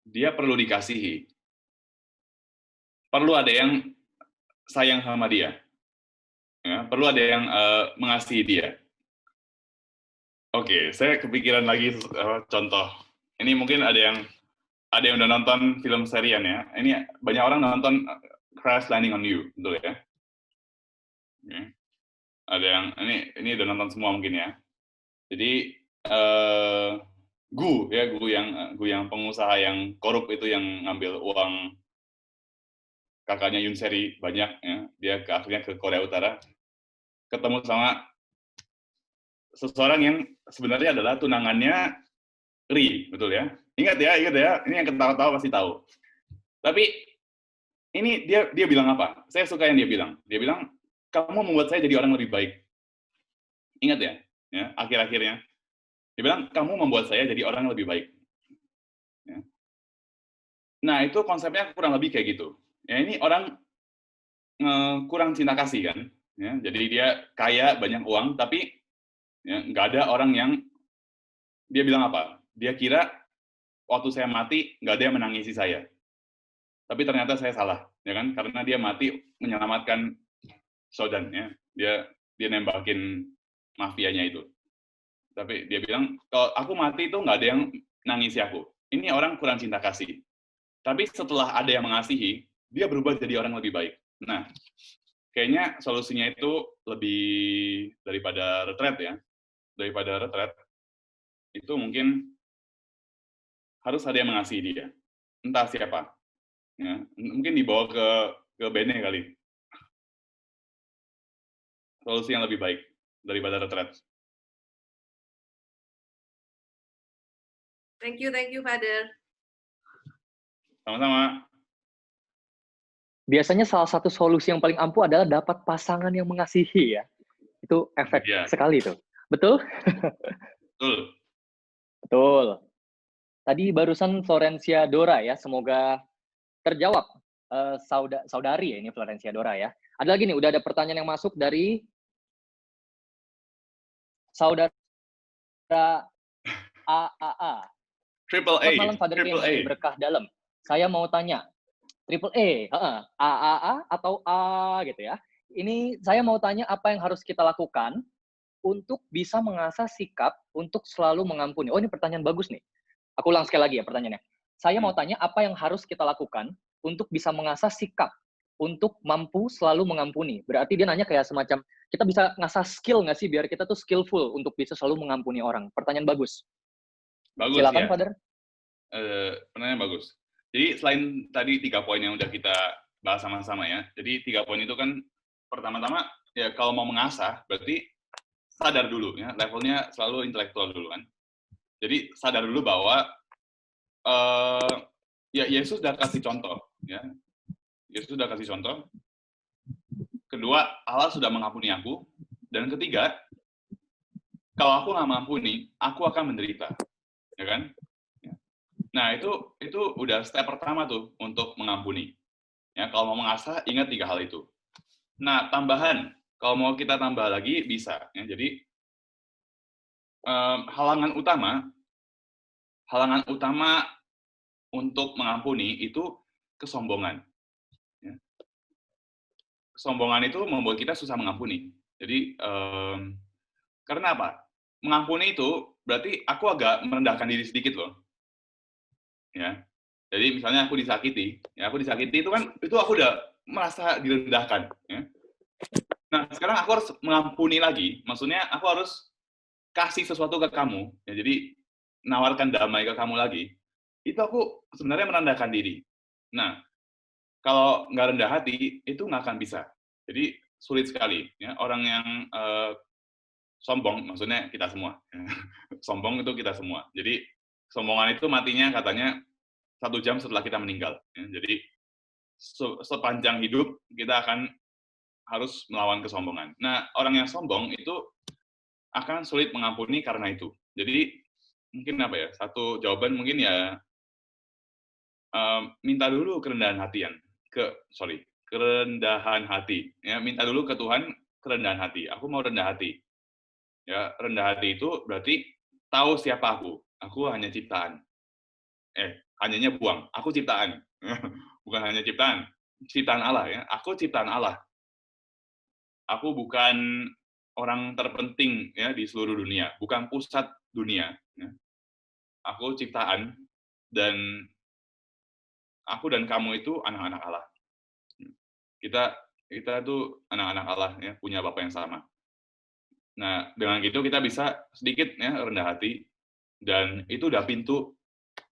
S1: dia perlu dikasihi. Perlu ada yang sayang sama dia. Ya, perlu ada yang mengasihi dia. Oke, saya kepikiran lagi contoh. Ini mungkin ada yang udah nonton film serian ya. Ini banyak orang nonton Crash Landing on You, betul ya? Oke. Ada yang ini udah nonton semua mungkin ya. Jadi Gu yang pengusaha yang korup itu yang ngambil uang kakaknya Yoon Seri banyak ya. Dia akhirnya ke Korea Utara ketemu sama seseorang yang sebenarnya adalah tunangannya Ri, betul ya? Ingat ya. Ini yang ketawa-tawa pasti tahu. Tapi ini dia bilang apa? Saya suka yang dia bilang. Dia bilang, kamu membuat saya jadi orang lebih baik. Ingat ya? Ya, akhir-akhirnya. Dia bilang, kamu membuat saya jadi orang lebih baik. Ya. Nah, itu konsepnya kurang lebih kayak gitu. Ya, ini orang kurang cinta kasih kan. Ya, jadi dia kaya, banyak uang, tapi ya, nggak ada orang yang, dia bilang apa? Dia kira waktu saya mati, nggak ada yang menangisi saya. Tapi ternyata saya salah, ya kan? Karena dia mati menyelamatkan Shodan, ya. Dia nembakin mafianya itu. Tapi dia bilang, kalau aku mati itu nggak ada yang nangisi aku. Ini orang kurang cinta kasih. Tapi setelah ada yang mengasihi, dia berubah jadi orang lebih baik. Nah, kayaknya solusinya itu lebih daripada retret ya. Daripada retret, itu mungkin harus ada yang mengasihi dia. Entah siapa. Ya, mungkin dibawa ke Bene kali. Solusi yang lebih baik daripada retret.
S4: Thank you, Father.
S1: Sama-sama.
S2: Biasanya salah satu solusi yang paling ampuh adalah dapat pasangan yang mengasihi ya. Itu efek sekali tuh. Betul?
S1: Betul.
S2: Betul. Tadi barusan Florencia Dora ya, semoga terjawab. Saudari ya ini Florencia Dora ya. Ada lagi nih, udah ada pertanyaan yang masuk dari saudara AAA.
S1: Triple A.
S2: Selamat malam Father Kim dari Berkah Dalam. Saya mau tanya, Triple A, AAA atau A gitu ya. Ini saya mau tanya apa yang harus kita lakukan untuk bisa mengasah sikap untuk selalu mengampuni. Oh, ini pertanyaan bagus nih. Aku ulang sekali lagi ya pertanyaannya. Saya mau tanya apa yang harus kita lakukan untuk bisa mengasah sikap untuk mampu selalu mengampuni. Berarti dia nanya kayak semacam, kita bisa ngasah skill nggak sih biar kita tuh skillful untuk bisa selalu mengampuni orang. Pertanyaan bagus.
S1: Bagus.
S2: Silakan,
S1: ya.
S2: Father.
S1: Pertanyaan bagus. Jadi selain tadi 3 poin yang udah kita bahas sama-sama ya. Jadi 3 poin itu kan pertama-tama ya kalau mau mengasah berarti sadar dulu ya, levelnya selalu intelektual dulu kan. Jadi sadar dulu bahwa ya Yesus sudah kasih contoh ya. Yesus sudah kasih contoh. Kedua, Allah sudah mengampuni aku. Dan ketiga, kalau aku nggak mengampuni, aku akan menderita. Ya kan? Nah, itu udah step pertama tuh untuk mengampuni. Ya, kalau mau mengasah, ingat 3 hal itu. Nah, tambahan, kalau mau kita tambah lagi, bisa. Ya, jadi, halangan utama untuk mengampuni itu kesombongan. Ya. Kesombongan itu membuat kita susah mengampuni. Jadi, karena apa? Mengampuni itu berarti aku agak merendahkan diri sedikit loh. Ya. Jadi misalnya aku disakiti itu kan itu aku udah merasa direndahkan. Ya. Nah, sekarang aku harus mengampuni lagi. Maksudnya aku harus kasih sesuatu ke kamu. Ya, jadi nawarkan damai ke kamu lagi. Itu aku sebenarnya merendahkan diri. Nah, kalau nggak rendah hati, itu nggak akan bisa. Jadi sulit sekali. Ya. Orang yang sombong, maksudnya kita semua. Sombong itu kita semua. Jadi kesombongan itu matinya katanya 1 jam setelah kita meninggal. Ya. Jadi sepanjang hidup kita akan harus melawan kesombongan. Nah, orang yang sombong itu akan sulit mengampuni karena itu. Jadi mungkin apa ya? Satu jawaban mungkin ya minta dulu kerendahan hatian. Kerendahan hati. Ya, minta dulu ke Tuhan kerendahan hati. Aku mau rendah hati. Ya, rendah hati itu berarti tahu siapa aku. Aku hanya ciptaan. Hanyanya buang. Aku ciptaan. Bukan hanya ciptaan. Ciptaan Allah ya. Aku ciptaan Allah. Aku bukan orang terpenting ya di seluruh dunia, bukan pusat dunia. Ya. Aku ciptaan dan aku dan kamu itu anak-anak Allah. Kita tuh anak-anak Allah ya, punya Bapa yang sama. Nah, dengan gitu kita bisa sedikit ya rendah hati dan itu udah pintu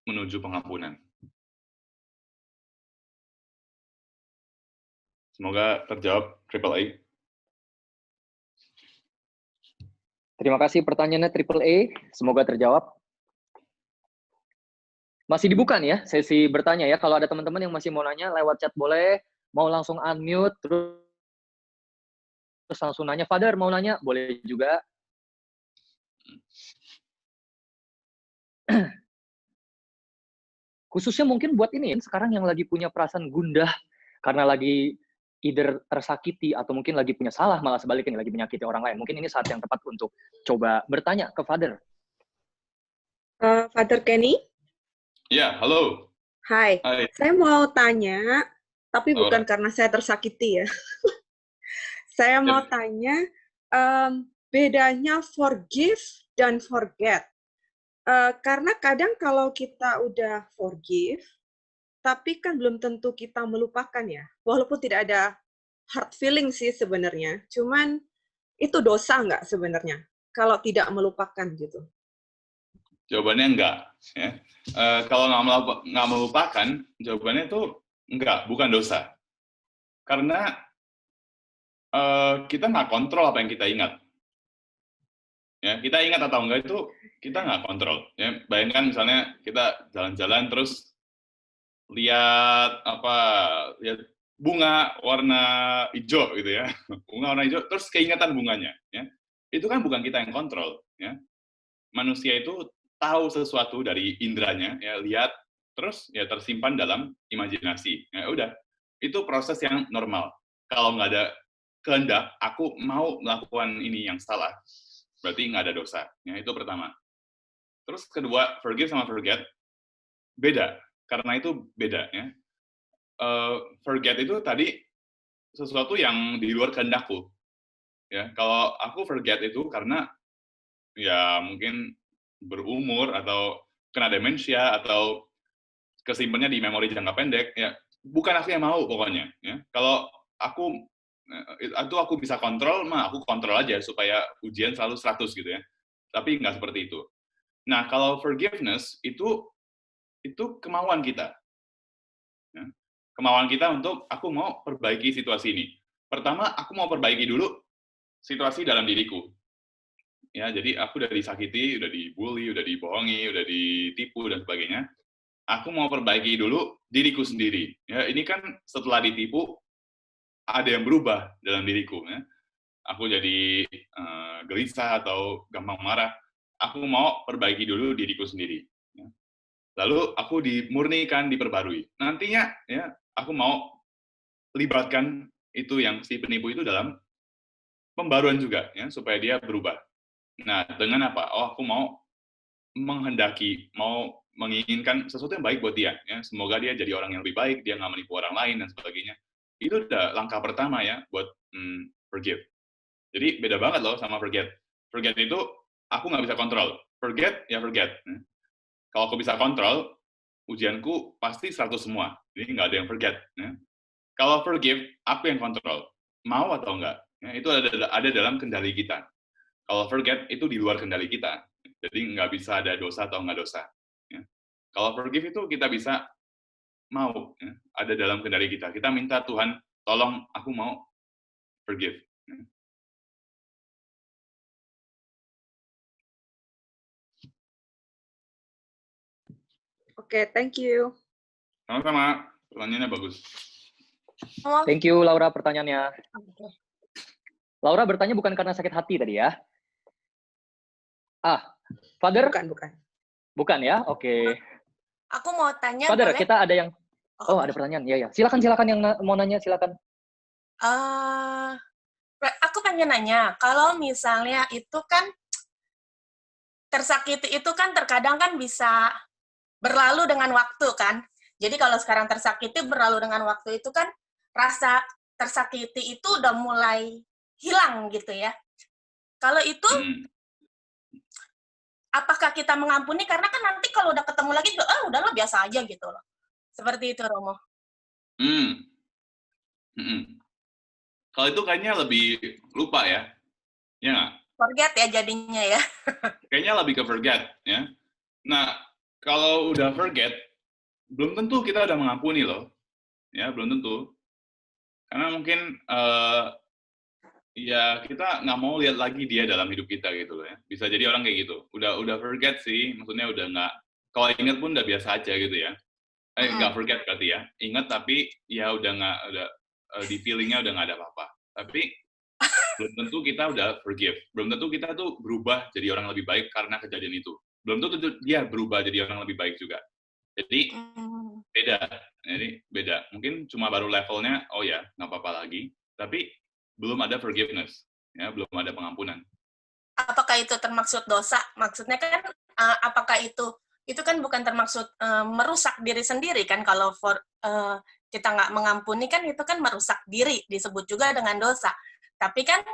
S1: menuju pengampunan. Semoga terjawab Triple A.
S2: Terima kasih pertanyaannya Triple A, semoga terjawab. Masih dibuka nih ya, sesi bertanya ya. Kalau ada teman-teman yang masih mau nanya, lewat chat boleh, mau langsung unmute, terus langsung nanya. Father, mau nanya? Boleh juga. Khususnya mungkin buat ini, sekarang yang lagi punya perasaan gundah, karena lagi either tersakiti, atau mungkin lagi punya salah, malah sebaliknya, lagi menyakiti orang lain. Mungkin ini saat yang tepat untuk coba bertanya ke Father.
S5: Father Kenny?
S1: Ya, halo.
S5: Hai. Saya mau tanya, tapi bukan karena saya tersakiti ya. Saya mau tanya, bedanya forgive dan forget. Karena kadang kalau kita udah forgive, tapi kan belum tentu kita melupakan ya. Walaupun tidak ada hard feeling sih sebenarnya. Cuman itu dosa nggak sebenarnya kalau tidak melupakan gitu?
S1: Jawabannya enggak. Ya. Kalau nggak melupakan, jawabannya itu enggak, bukan dosa. Karena kita nggak kontrol apa yang kita ingat. Ya, kita ingat atau enggak itu kita nggak kontrol. Ya, bayangkan misalnya kita jalan-jalan terus lihat bunga warna hijau gitu ya, bunga warna hijau terus keingatan bunganya. Ya, itu kan bukan kita yang kontrol. Ya, manusia itu tahu sesuatu dari indranya, ya lihat terus ya tersimpan dalam imajinasi. Ya udah, itu proses yang normal. Kalau nggak ada kehendak, aku mau melakukan ini yang salah, berarti nggak ada dosa. Ya, itu pertama. Terus kedua, forgive sama forget, beda. Karena itu beda. Ya. Forget itu tadi sesuatu yang di luar kehendakku. Ya, kalau aku forget itu karena ya mungkin berumur, atau kena demensia, atau kesimpannya di memori jangka pendek, ya bukan aku yang mau pokoknya. Ya. Kalau aku bisa kontrol, aku kontrol aja supaya ujian selalu 100 gitu ya. Tapi nggak seperti itu. Nah, kalau forgiveness itu kemauan kita. Ya. Kemauan kita untuk aku mau perbaiki situasi ini. Pertama, aku mau perbaiki dulu situasi dalam diriku. Ya, jadi aku udah disakiti, udah dibully, udah dibohongi, udah ditipu dan sebagainya. Aku mau perbaiki dulu diriku sendiri. Ya, ini kan setelah ditipu ada yang berubah dalam diriku. Ya. Aku jadi gelisah atau gampang marah. Aku mau perbaiki dulu diriku sendiri. Ya. Lalu aku dimurnikan, diperbarui. Nantinya, ya, aku mau libatkan itu yang si penipu itu dalam pembaruan juga, ya, supaya dia berubah. Nah, dengan apa? Oh, aku mau menghendaki, mau menginginkan sesuatu yang baik buat dia. Ya. Semoga dia jadi orang yang lebih baik, dia nggak menipu orang lain, dan sebagainya. Itu udah langkah pertama ya buat forgive. Jadi beda banget loh sama forget. Forget itu aku nggak bisa kontrol. Forget, ya forget. Kalau aku bisa kontrol, ujianku pasti 100 semua. Jadi nggak ada yang forget. Ya. Kalau forgive, aku yang kontrol. Mau atau enggak. Ya, itu ada dalam kendali kita. Kalau forget, itu di luar kendali kita. Jadi nggak bisa ada dosa atau nggak dosa. Ya. Kalau forgive itu kita bisa mau. Ya. Ada dalam kendali kita. Kita minta Tuhan, tolong aku mau forgive.
S5: Oke, thank you.
S1: Sama-sama, pertanyaannya bagus.
S2: Thank you, Laura, pertanyaannya.
S6: Oke.
S2: Laura bertanya bukan karena sakit hati tadi ya? Father?
S5: Bukan.
S2: Bukan ya? Oke.
S6: Aku mau tanya,
S2: Father,
S6: boleh?
S2: kita ada yang... Oh,
S6: oke.
S2: ada pertanyaan. Ya. Silakan yang mau nanya, silakan.
S6: Aku pengen nanya, kalau misalnya itu kan tersakiti itu kan terkadang kan bisa berlalu dengan waktu kan. Jadi kalau sekarang tersakiti berlalu dengan waktu itu kan rasa tersakiti itu udah mulai hilang gitu ya. Kalau itu apakah kita mengampuni karena kan nanti kalau udah ketemu lagi juga udahlah biasa aja gitu loh. Seperti itu, Romo.
S1: Kalau itu kayaknya lebih lupa ya. Ya nggak?
S6: Forget ya jadinya ya.
S1: Kayaknya lebih ke forget ya. Nah, kalau udah forget, belum tentu kita udah mengampuni loh. Ya, belum tentu. Karena mungkin ya kita nggak mau lihat lagi dia dalam hidup kita gitu loh ya. Bisa jadi orang kayak gitu. Udah forget sih, maksudnya udah nggak. Kalau ingat pun udah biasa aja gitu ya. Nggak forget berarti ya. Ingat tapi ya udah nggak, di feelingnya udah nggak ada apa-apa. Tapi belum tentu kita udah forgive. Belum tentu kita tuh berubah jadi orang lebih baik karena kejadian itu. Belum tentu dia berubah jadi orang lebih baik juga. Jadi beda. Mungkin cuma baru levelnya, oh ya nggak apa-apa lagi. Tapi belum ada forgiveness, ya belum ada pengampunan.
S6: Apakah itu termaksud dosa? Maksudnya kan apakah itu kan bukan termaksud merusak diri sendiri kan? Kalau kita nggak mengampuni kan itu kan merusak diri, disebut juga dengan dosa. Tapi kan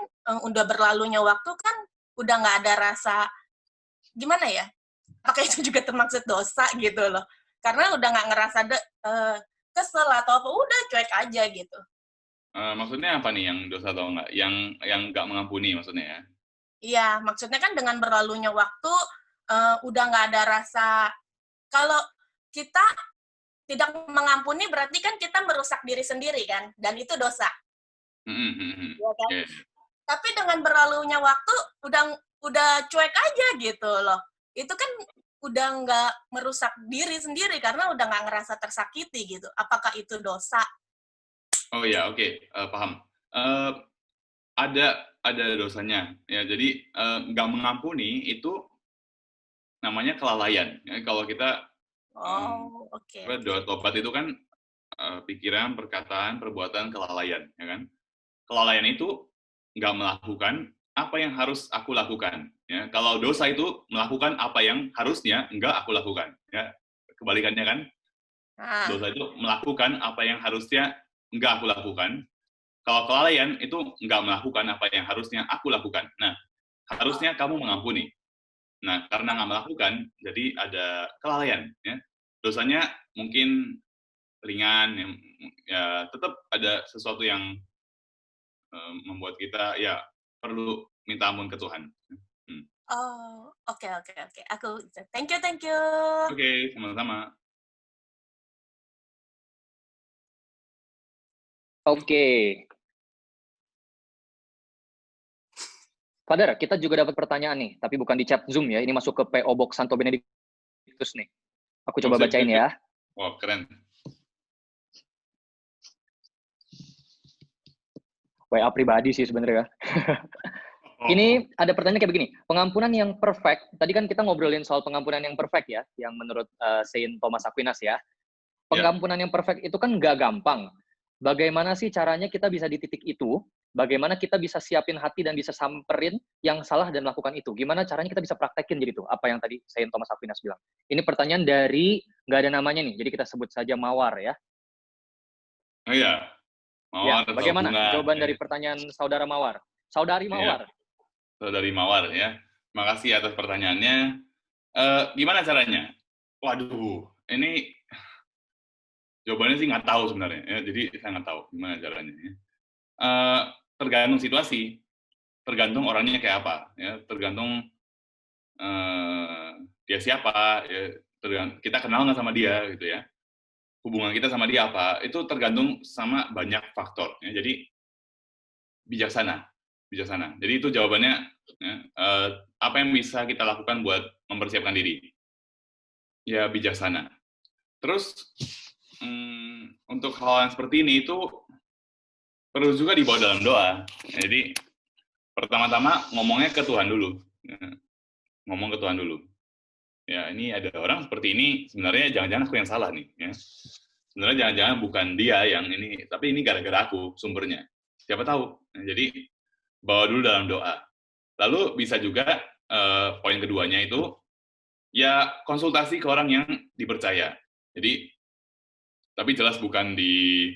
S6: udah berlalunya waktu kan udah nggak ada rasa gimana ya? Apakah itu juga termaksud dosa gitu loh? Karena udah nggak ngerasa kesel atau apa, udah cuek aja gitu.
S1: Maksudnya apa nih yang dosa atau enggak? Yang nggak mengampuni maksudnya ya?
S6: Iya, maksudnya kan dengan berlalunya waktu udah nggak ada rasa. Kalau kita tidak mengampuni berarti kan kita merusak diri sendiri kan, dan itu dosa. Ya kan?
S1: Yeah.
S6: Tapi dengan berlalunya waktu udah cuek aja gitu loh. Itu kan udah nggak merusak diri sendiri karena udah nggak ngerasa tersakiti gitu. Apakah itu dosa?
S1: Oh ya, oke. Paham. Ada dosanya. Ya, jadi nggak mengampuni itu namanya kelalaian. Ya, kalau kita tobat itu kan pikiran, perkataan, perbuatan, kelalaian, ya kan? Kelalaian itu nggak melakukan apa yang harus aku lakukan. Ya, kalau dosa itu melakukan apa yang harusnya nggak aku lakukan. Ya, kebalikannya kan? Dosa itu melakukan apa yang harusnya nggak aku lakukan. Kalau kelalaian itu nggak melakukan apa yang harusnya aku lakukan. Nah, harusnya kamu mengampuni. Nah, karena nggak melakukan, jadi ada kelalaian. Ya. Dosanya mungkin ringan, ya tetap ada sesuatu yang membuat kita ya perlu minta ampun ke Tuhan.
S6: Oke. Aku thank you.
S1: Oke, sama-sama.
S2: Oke. Father, kita juga dapat pertanyaan nih, tapi bukan di chat Zoom ya. Ini masuk ke PO Box Santo Benedictus nih. Aku coba bacain ya.
S1: Oh, keren.
S2: WA pribadi sih sebenarnya. Ini ada pertanyaan kayak begini. Pengampunan yang perfect, tadi kan kita ngobrolin soal pengampunan yang perfect ya, yang menurut Saint Thomas Aquinas ya. Pengampunan yang perfect itu kan nggak gampang. Bagaimana sih caranya kita bisa di titik itu? Bagaimana kita bisa siapin hati dan bisa samperin yang salah dan melakukan itu? Gimana caranya kita bisa praktekin jadi tuh? Apa yang tadi Saint Thomas Aquinas bilang. Ini pertanyaan dari, nggak ada namanya nih, jadi kita sebut saja Mawar ya.
S1: Oh iya. Mawar,
S2: ya, bagaimana jawaban dari pertanyaan Saudara Mawar? Saudari Mawar.
S1: Ya. Saudari Mawar ya. Makasih atas pertanyaannya. Gimana caranya? Waduh, ini jawabannya sih nggak tahu sebenarnya. Ya. Jadi saya nggak tahu gimana caranya. Ya. Tergantung situasi, tergantung orangnya kayak apa. Ya. Tergantung dia siapa. Ya. Kita kenal nggak sama dia gitu ya. Hubungan kita sama dia apa, itu tergantung sama banyak faktor. Ya. Jadi, bijaksana. Bijaksana. Jadi itu jawabannya, ya, apa yang bisa kita lakukan buat mempersiapkan diri? Ya, bijaksana. Terus, untuk hal yang seperti ini itu perlu juga dibawa dalam doa. Jadi, pertama-tama ngomongnya ke Tuhan dulu. Ngomong ke Tuhan dulu. Ya, ini ada orang seperti ini, sebenarnya jangan-jangan aku yang salah nih. Ya. Sebenarnya jangan-jangan bukan dia yang ini, tapi ini gara-gara aku sumbernya. Siapa tahu. Nah, jadi, bawa dulu dalam doa. Lalu bisa juga, poin keduanya itu, ya konsultasi ke orang yang dipercaya. Jadi, tapi jelas bukan di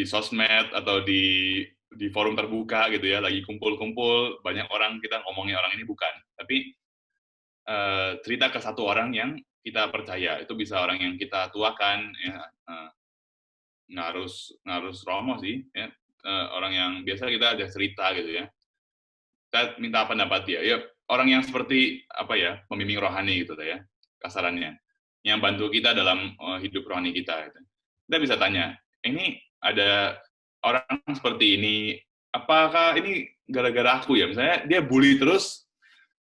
S1: sosmed atau di forum terbuka gitu ya, lagi kumpul-kumpul, banyak orang kita ngomongin orang ini, bukan. Tapi cerita ke satu orang yang kita percaya, itu bisa orang yang kita tuakan, ya, nggak harus romo sih, ya, orang yang biasa kita ada cerita gitu ya, kita minta pendapat dia, ya orang yang seperti apa ya, pembimbing rohani gitu ya, kasarannya, yang bantu kita dalam hidup rohani kita. Gitu. Kita bisa tanya, ini ada orang seperti ini, apakah ini gara-gara aku ya? Misalnya dia bully terus,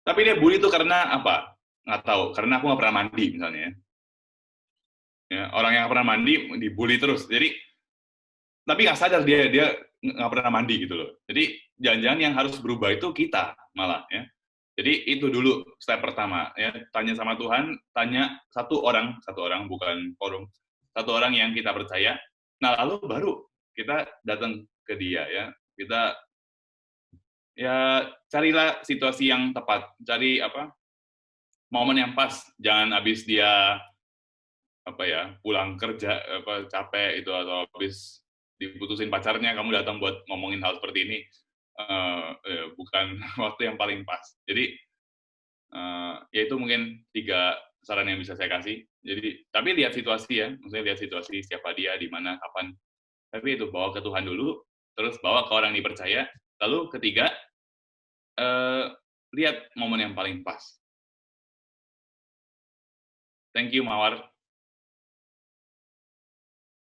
S1: tapi dia bully itu karena apa? Nggak tahu, karena aku nggak pernah mandi misalnya. Ya, orang yang nggak pernah mandi dibully terus. Jadi, tapi nggak sadar dia nggak pernah mandi gitu loh. Jadi, jangan-jangan yang harus berubah itu kita malah. Ya. Jadi, itu dulu step pertama. Ya. Tanya sama Tuhan, tanya satu orang bukan forum, satu orang yang kita percaya. Nah, lalu baru kita datang ke dia. Ya. Kita ya carilah situasi yang tepat, cari momen yang pas, jangan habis dia pulang kerja capek itu atau habis diputusin pacarnya kamu datang buat ngomongin hal seperti ini, bukan waktu yang paling pas. Jadi ya itu mungkin 3 saran yang bisa saya kasih. Jadi tapi lihat situasi ya, maksudnya lihat situasi siapa dia, di mana, kapan. Tapi itu bawa ke Tuhan dulu, terus bawa ke orang yang dipercaya, lalu ketiga lihat momen yang paling pas. Thank you, Mawar.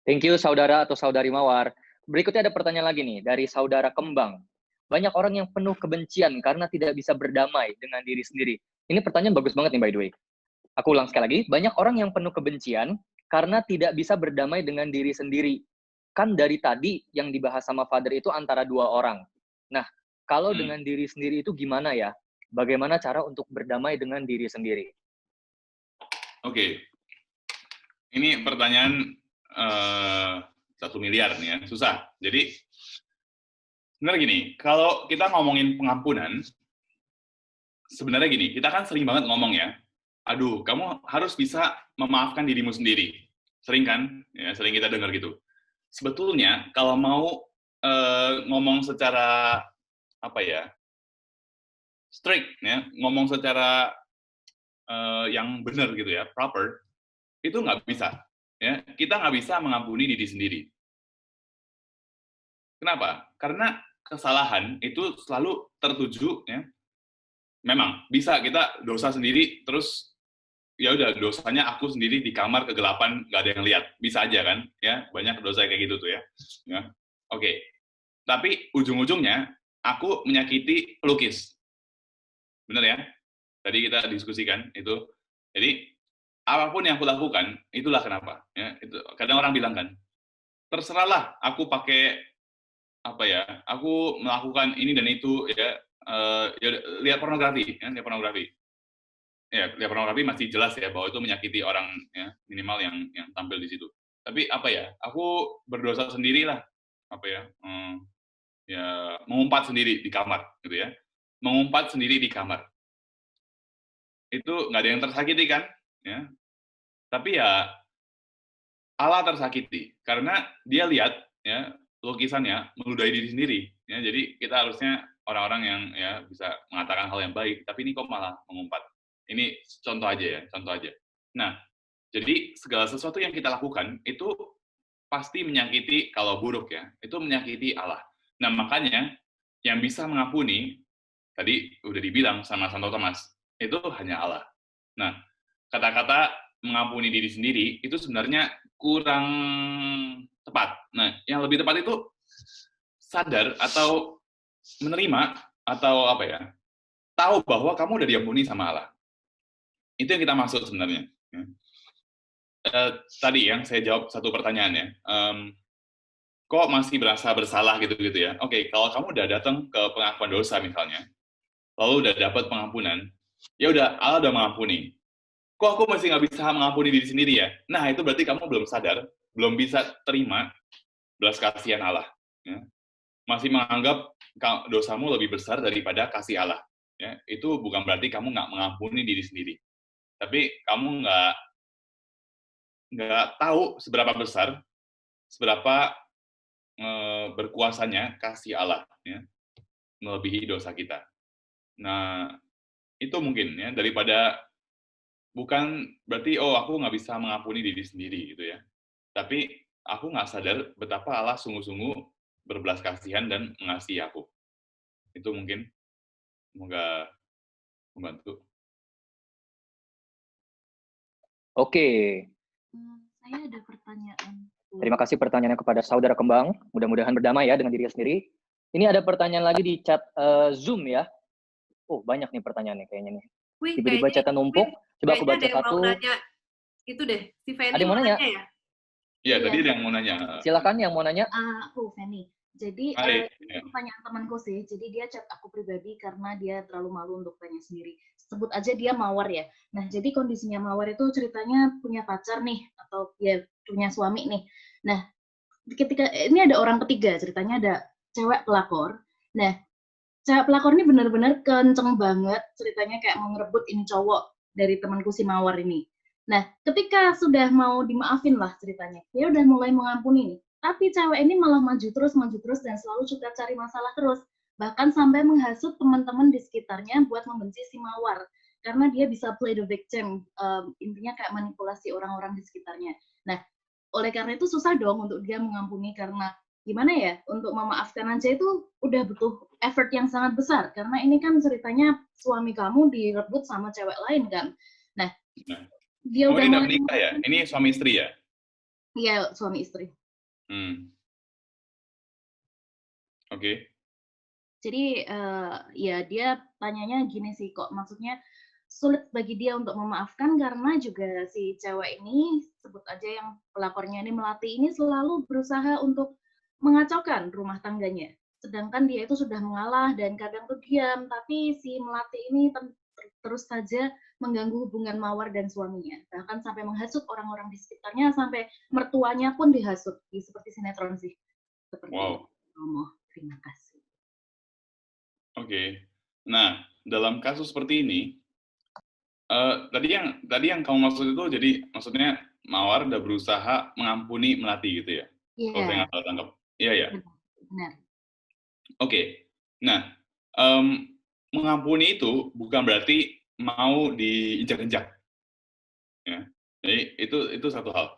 S2: Thank you, saudara atau saudari Mawar. Berikutnya ada pertanyaan lagi nih, dari saudara Kembang. Banyak orang yang penuh kebencian karena tidak bisa berdamai dengan diri sendiri. Ini pertanyaan bagus banget nih, by the way. Aku ulang sekali lagi, banyak orang yang penuh kebencian karena tidak bisa berdamai dengan diri sendiri. Kan dari tadi yang dibahas sama Father itu antara 2 orang. Nah, kalau dengan diri sendiri itu gimana ya? Bagaimana cara untuk berdamai dengan diri sendiri?
S1: Oke. Ini pertanyaan 1 miliar nih ya, susah. Jadi, sebenarnya gini, kalau kita ngomongin pengampunan, sebenarnya gini, kita kan sering banget ngomong ya, aduh, kamu harus bisa memaafkan dirimu sendiri. Sering kan? Ya, sering kita dengar gitu. Sebetulnya, kalau mau ngomong secara strict, ya, ngomong secara yang benar gitu ya, proper, itu nggak bisa. Ya, kita nggak bisa mengampuni diri sendiri. Kenapa? Karena kesalahan itu selalu tertuju, ya. Memang bisa kita dosa sendiri, terus ya udah dosanya aku sendiri di kamar kegelapan, nggak ada yang lihat, bisa aja kan? Ya, banyak dosa kayak gitu tuh ya. Ya. Oke. Tapi ujung-ujungnya aku menyakiti pelukis. Benar ya? Tadi kita diskusikan itu. Jadi apapun yang aku lakukan, itulah kenapa. Ya, itu kadang orang bilang kan, terserahlah aku pakai aku melakukan ini dan itu ya, lihat pornografi, ya, lihat pornografi. Ya, lihat pornografi masih jelas ya bahwa itu menyakiti orang ya, minimal yang tampil di situ. Tapi aku berdosa sendirilah, ya mengumpat sendiri di kamar gitu ya. Mengumpat sendiri di kamar. Itu nggak ada yang tersakiti kan? Ya. Tapi ya Allah tersakiti karena dia lihat ya lukisannya meludahi diri sendiri. Ya, jadi kita harusnya orang-orang yang ya bisa mengatakan hal yang baik, tapi ini kok malah mengumpat. Ini contoh aja ya, contoh aja. Nah, jadi segala sesuatu yang kita lakukan itu pasti menyakiti, kalau buruk ya, itu menyakiti Allah. Nah, makanya yang bisa mengampuni, tadi udah dibilang sama Santo Thomas, itu hanya Allah. Nah, kata-kata mengampuni diri sendiri itu sebenarnya kurang tepat. Nah, yang lebih tepat itu sadar atau menerima atau apa ya, tahu bahwa kamu udah diampuni sama Allah. Itu yang kita maksud sebenarnya. Tadi yang saya jawab satu pertanyaannya, kok masih merasa bersalah gitu-gitu ya. Oke, kalau kamu udah datang ke pengakuan dosa misalnya, lalu udah dapat pengampunan, ya udah, Allah udah mengampuni. Kok aku masih nggak bisa mengampuni diri sendiri ya? Nah, itu berarti kamu belum sadar, belum bisa terima belas kasihan Allah. Ya. Masih menganggap dosamu lebih besar daripada kasih Allah. Ya. Itu bukan berarti kamu nggak mengampuni diri sendiri. Tapi kamu nggak tahu seberapa besar, seberapa berkuasanya kasih Allah, ya, melebihi dosa kita. Nah, itu mungkin ya, daripada bukan berarti, oh aku nggak bisa mengampuni diri sendiri gitu ya. Tapi aku nggak sadar betapa Allah sungguh-sungguh berbelas kasihan dan mengasihi aku. Itu mungkin, semoga membantu.
S2: Oke.
S7: Saya ada pertanyaan.
S2: Terima kasih pertanyaannya kepada saudara Kembang. Mudah-mudahan berdamai ya dengan dirinya sendiri. Ini ada pertanyaan lagi di chat Zoom ya. Oh, banyak nih pertanyaannya kayaknya nih. Tiba-tiba chatnya numpuk. Coba aku baca satu.
S4: Itu deh, si Feni
S2: ada yang mau nanya?
S4: Ya?
S1: Iya, tadi ada yang mau nanya.
S2: Silakan yang mau nanya.
S7: Aku, Feni. Jadi, pertanyaan temanku sih. Jadi dia chat aku pribadi karena dia terlalu malu untuk tanya sendiri. Sebut aja dia mawar ya. Nah, jadi kondisinya mawar itu ceritanya punya pacar nih, atau ya punya suami nih. Nah, ketika ini ada orang ketiga, ceritanya ada cewek pelakor. Nah, cewek pelakor ini benar-benar kenceng banget, ceritanya kayak mau ngerebut ini cowok dari temanku si mawar ini. Nah, ketika sudah mau dimaafin lah ceritanya, dia udah mulai mengampuni nih. Tapi cewek ini malah maju terus, dan selalu suka cari masalah terus. Bahkan sampai menghasut teman-teman di sekitarnya buat membenci si mawar. Karena dia bisa play the victim, intinya kayak manipulasi orang-orang di sekitarnya. Nah, oleh karena itu susah dong untuk dia mengampuni karena gimana ya, untuk memaafkan aja itu udah butuh effort yang sangat besar. Karena ini kan ceritanya suami kamu direbut sama cewek lain kan. Nah, dia udah
S1: ini menikah ya? Ini suami istri ya?
S7: Iya, suami istri.
S1: Oke.
S7: Jadi ya dia tanyanya gini sih, kok maksudnya sulit bagi dia untuk memaafkan karena juga si cewek ini, sebut aja yang pelakornya ini Melati ini selalu berusaha untuk mengacaukan rumah tangganya. Sedangkan dia itu sudah mengalah dan kadang tuh diam, tapi si Melati ini terus saja mengganggu hubungan mawar dan suaminya. Bahkan sampai menghasut orang-orang di sekitarnya, sampai mertuanya pun dihasut. Seperti sinetron sih. Seperti
S1: wow.
S7: Romo. Terima kasih.
S1: Oke. Nah, dalam kasus seperti ini, tadi yang kamu maksud itu, jadi maksudnya Mawar udah berusaha mengampuni Melati gitu ya?
S7: Iya.
S1: Kalau saya nggak salah tangkap. Iya, ya?
S7: Benar.
S1: Oke. Nah, mengampuni itu bukan berarti mau diinjak-injak. Ya. Jadi itu satu hal.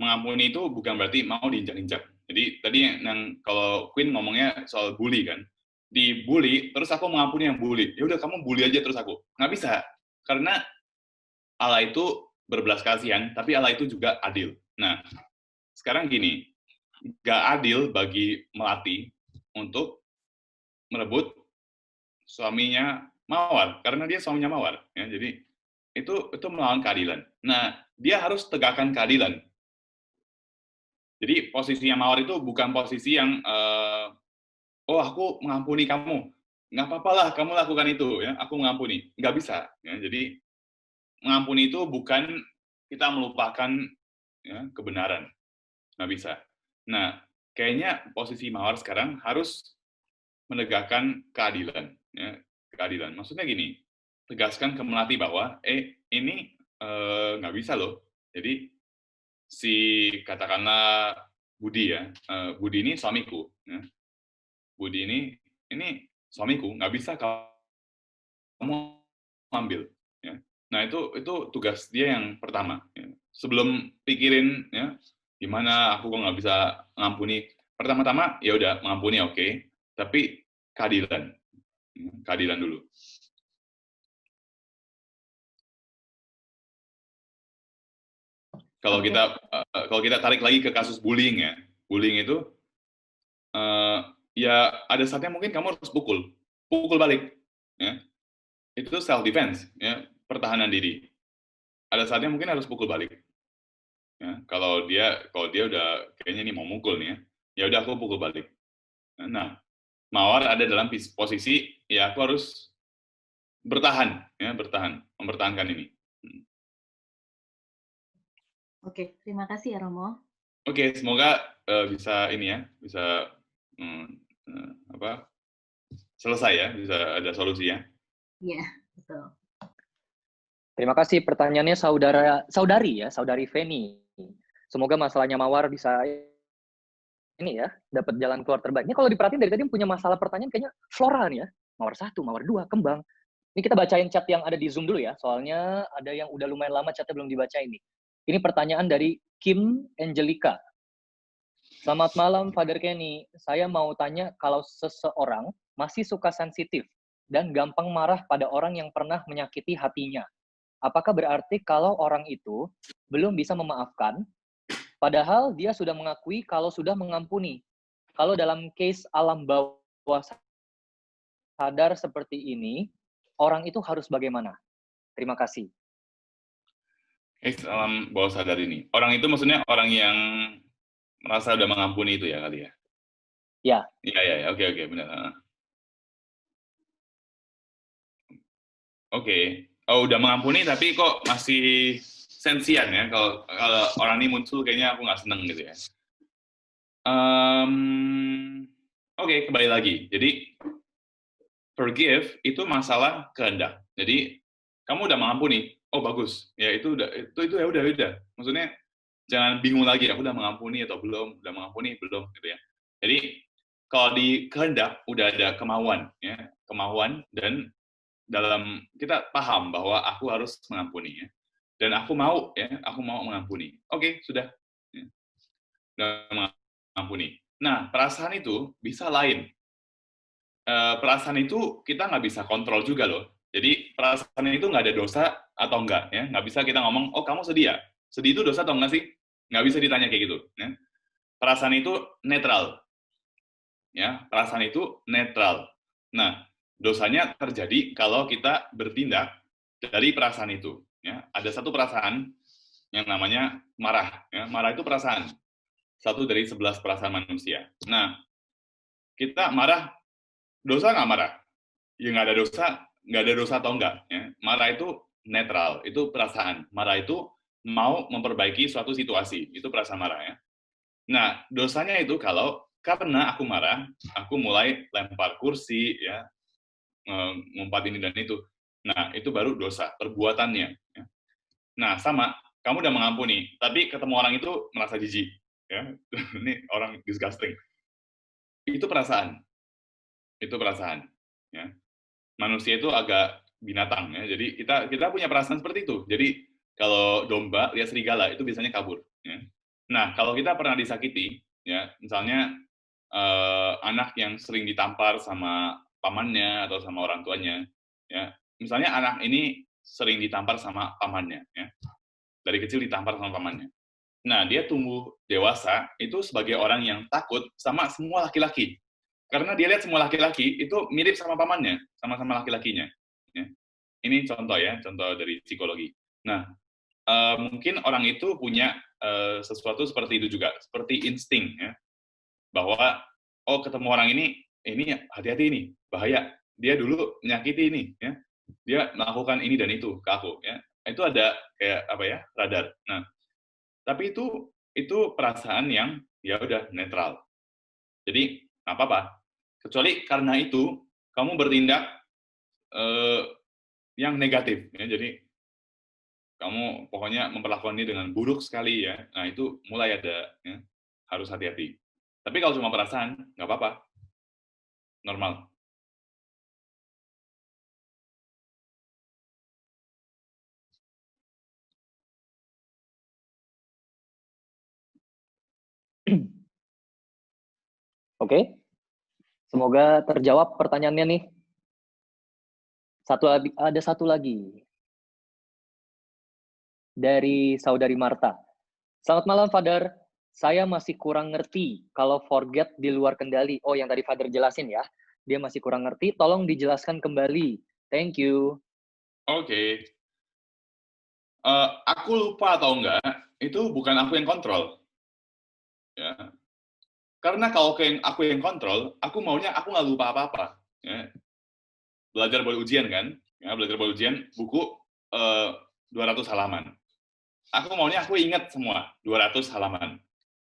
S1: Mengampuni itu bukan berarti mau diinjak-injak. Jadi tadi yang kalau Queen ngomongnya soal bully kan. Dibully, terus aku mengampuni yang bully. Ya udah kamu bully aja terus aku. Nggak bisa. Karena Allah itu berbelas kasihan, tapi Allah itu juga adil. Nah, sekarang gini, nggak adil bagi Melati untuk merebut suaminya Mawar, karena dia suaminya Mawar. Ya, jadi itu melawan keadilan. Nah, dia harus tegakkan keadilan. Jadi posisinya Mawar itu bukan posisi yang oh aku mengampuni kamu, nggak apa-apa lah kamu lakukan itu, ya aku mengampuni, nggak bisa. Ya, jadi mengampuni itu bukan kita melupakan ya, kebenaran, nggak bisa. Nah, kayaknya posisi Mawar sekarang harus menegakkan keadilan. Ya, keadilan. Maksudnya gini, tegaskan ke Melati bahwa ini nggak bisa loh. Jadi si katakanlah Budi ya, Budi ini suamiku. Ya. Budi ini suamiku, nggak bisa kamu ambil. Ya. Nah itu tugas dia yang pertama. Ya. Sebelum pikirin ya gimana aku kok nggak bisa ngampuni. Pertama-tama ya udah mengampuni oke, tapi keadilan dulu. Kalau kita tarik lagi ke kasus bullying ya, bullying itu ya ada saatnya mungkin kamu harus pukul balik, ya. Itu self defense, ya, pertahanan diri. Ada saatnya mungkin harus pukul balik. Ya, kalau dia udah kayaknya ini mau mukul nih ya udah aku pukul balik. Nah, Mawar ada dalam posisi ya aku harus bertahan, ya, mempertahankan ini.
S7: Oke, terima kasih ya Romo.
S1: Oke, semoga bisa ini ya, bisa selesai ya, bisa ada solusi ya.
S7: Iya, betul.
S2: Terima kasih pertanyaannya saudari Feni. Semoga masalahnya Mawar bisa ini ya, dapat jalan keluar terbaik. Ini kalau diperhatiin dari tadi punya masalah pertanyaan kayaknya floral nih ya. Mawar 1, Mawar 2, kembang. Ini kita bacain chat yang ada di Zoom dulu ya, soalnya ada yang udah lumayan lama chatnya belum dibaca ini. Ini pertanyaan dari Kim Angelica. Selamat malam, Father Kenny. Saya mau tanya, kalau seseorang masih suka sensitif dan gampang marah pada orang yang pernah menyakiti hatinya, apakah berarti kalau orang itu belum bisa memaafkan, padahal dia sudah mengakui kalau sudah mengampuni? Kalau dalam case alam bawah sadar seperti ini, orang itu harus bagaimana? Terima kasih.
S1: Alam bawah sadar ini. Orang itu maksudnya orang yang merasa udah mengampuni itu ya kali ya?
S2: Ya.
S1: Iya, oke, benar. Oke. Oh, udah mengampuni tapi kok masih sensian ya? Kalau orang ini muncul kayaknya aku nggak seneng gitu ya. Oke, kembali lagi. Jadi, forgive itu masalah kehendak. Jadi, kamu udah mengampuni. Oh, bagus. Ya, itu ya udah. Maksudnya, jangan bingung lagi, aku udah mengampuni atau belum, udah mengampuni, belum, gitu ya. Jadi, kalau di kehendak, udah ada kemauan, ya. Kemauan, dan dalam kita paham bahwa aku harus mengampuni, ya. Dan aku mau mengampuni. Oke, sudah. Ya. Udah mengampuni. Nah, perasaan itu bisa lain. Perasaan itu kita nggak bisa kontrol juga loh. Jadi perasaan itu nggak ada dosa atau enggak, ya. Nggak bisa kita ngomong, oh kamu sedih ya? Sedih itu dosa atau enggak sih? Nggak bisa ditanya kayak gitu. Ya. Perasaan itu netral. Ya, perasaan itu netral. Nah, dosanya terjadi kalau kita bertindak dari perasaan itu. Ya. Ada satu perasaan yang namanya marah. Ya. Marah itu perasaan. Satu dari 11 perasaan manusia. Nah, kita marah, dosa nggak marah? Ya nggak ada dosa atau enggak. Ya. Marah itu netral, itu perasaan. Marah itu mau memperbaiki suatu situasi, itu perasaan marah ya. Nah, dosanya itu kalau karena aku marah, aku mulai lempar kursi, ya, ngumpat ini dan itu. Nah, itu baru dosa, perbuatannya. Ya. Nah, sama, kamu udah mengampuni, tapi ketemu orang itu merasa jijik. Ya. Ini orang disgusting. Itu perasaan. Ya. Manusia itu agak binatang ya. Jadi kita punya perasaan seperti itu. Jadi kalau domba lihat serigala itu biasanya kabur. Ya. Nah kalau kita pernah disakiti, ya misalnya anak yang sering ditampar sama pamannya atau sama orang tuanya, ya misalnya anak ini sering ditampar sama pamannya, ya dari kecil ditampar sama pamannya. Nah dia tumbuh dewasa itu sebagai orang yang takut sama semua laki-laki. Karena dia lihat semua laki-laki itu mirip sama pamannya, sama-sama laki-lakinya. Ya. Ini contoh ya, contoh dari psikologi. Nah, mungkin orang itu punya sesuatu seperti itu juga, seperti insting ya, bahwa oh ketemu orang ini hati-hati ini, bahaya. Dia dulu menyakiti ini, ya. Dia melakukan ini dan itu ke aku, ya. Itu ada kayak apa ya, radar. Nah, tapi itu perasaan yang ya udah netral. Jadi nggak apa-apa. Kecuali karena itu kamu bertindak yang negatif, ya. Jadi kamu pokoknya memperlakukan dia dengan buruk sekali ya. Nah itu mulai ada, ya, harus hati-hati. Tapi kalau cuma perasaan nggak apa-apa, normal.
S2: Oke. Semoga terjawab pertanyaannya nih. Ada satu lagi. Dari Saudari Marta. Selamat malam, Father. Saya masih kurang ngerti kalau forget di luar kendali. Oh, yang tadi Father jelasin ya. Dia masih kurang ngerti, tolong dijelaskan kembali. Thank you.
S1: Oke. Aku lupa atau enggak, itu bukan aku yang kontrol. Ya. Karena kalau aku yang kontrol, aku maunya aku nggak lupa apa-apa. Ya. Belajar buat ujian kan? Ya, belajar buat ujian, buku 200 halaman. Aku maunya aku ingat semua, 200 halaman.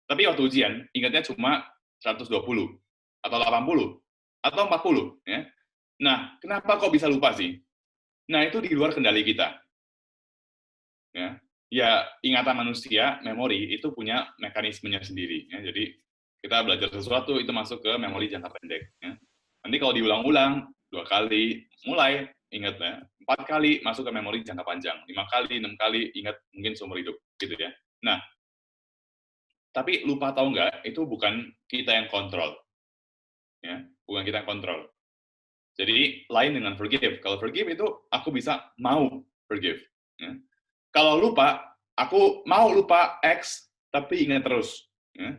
S1: Tapi waktu ujian, ingatnya cuma 120, atau 80, atau 40. Ya. Nah, kenapa kok bisa lupa sih? Nah, itu di luar kendali kita. Ya, ingatan manusia, memori, itu punya mekanismenya sendiri. Ya. Jadi, kita belajar sesuatu, itu masuk ke memori jangka pendek. Ya. Nanti kalau diulang-ulang, 2 kali, mulai, ingat ya. 4 kali, masuk ke memori jangka panjang. 5 kali, 6 kali, ingat mungkin seumur hidup. Gitu ya. Nah, tapi lupa atau enggak, itu bukan kita yang kontrol. Ya, bukan kita yang kontrol. Jadi, lain dengan forgive. Kalau forgive itu, aku bisa mau forgive. Ya. Kalau lupa, aku mau lupa X, tapi ingat terus. Ya.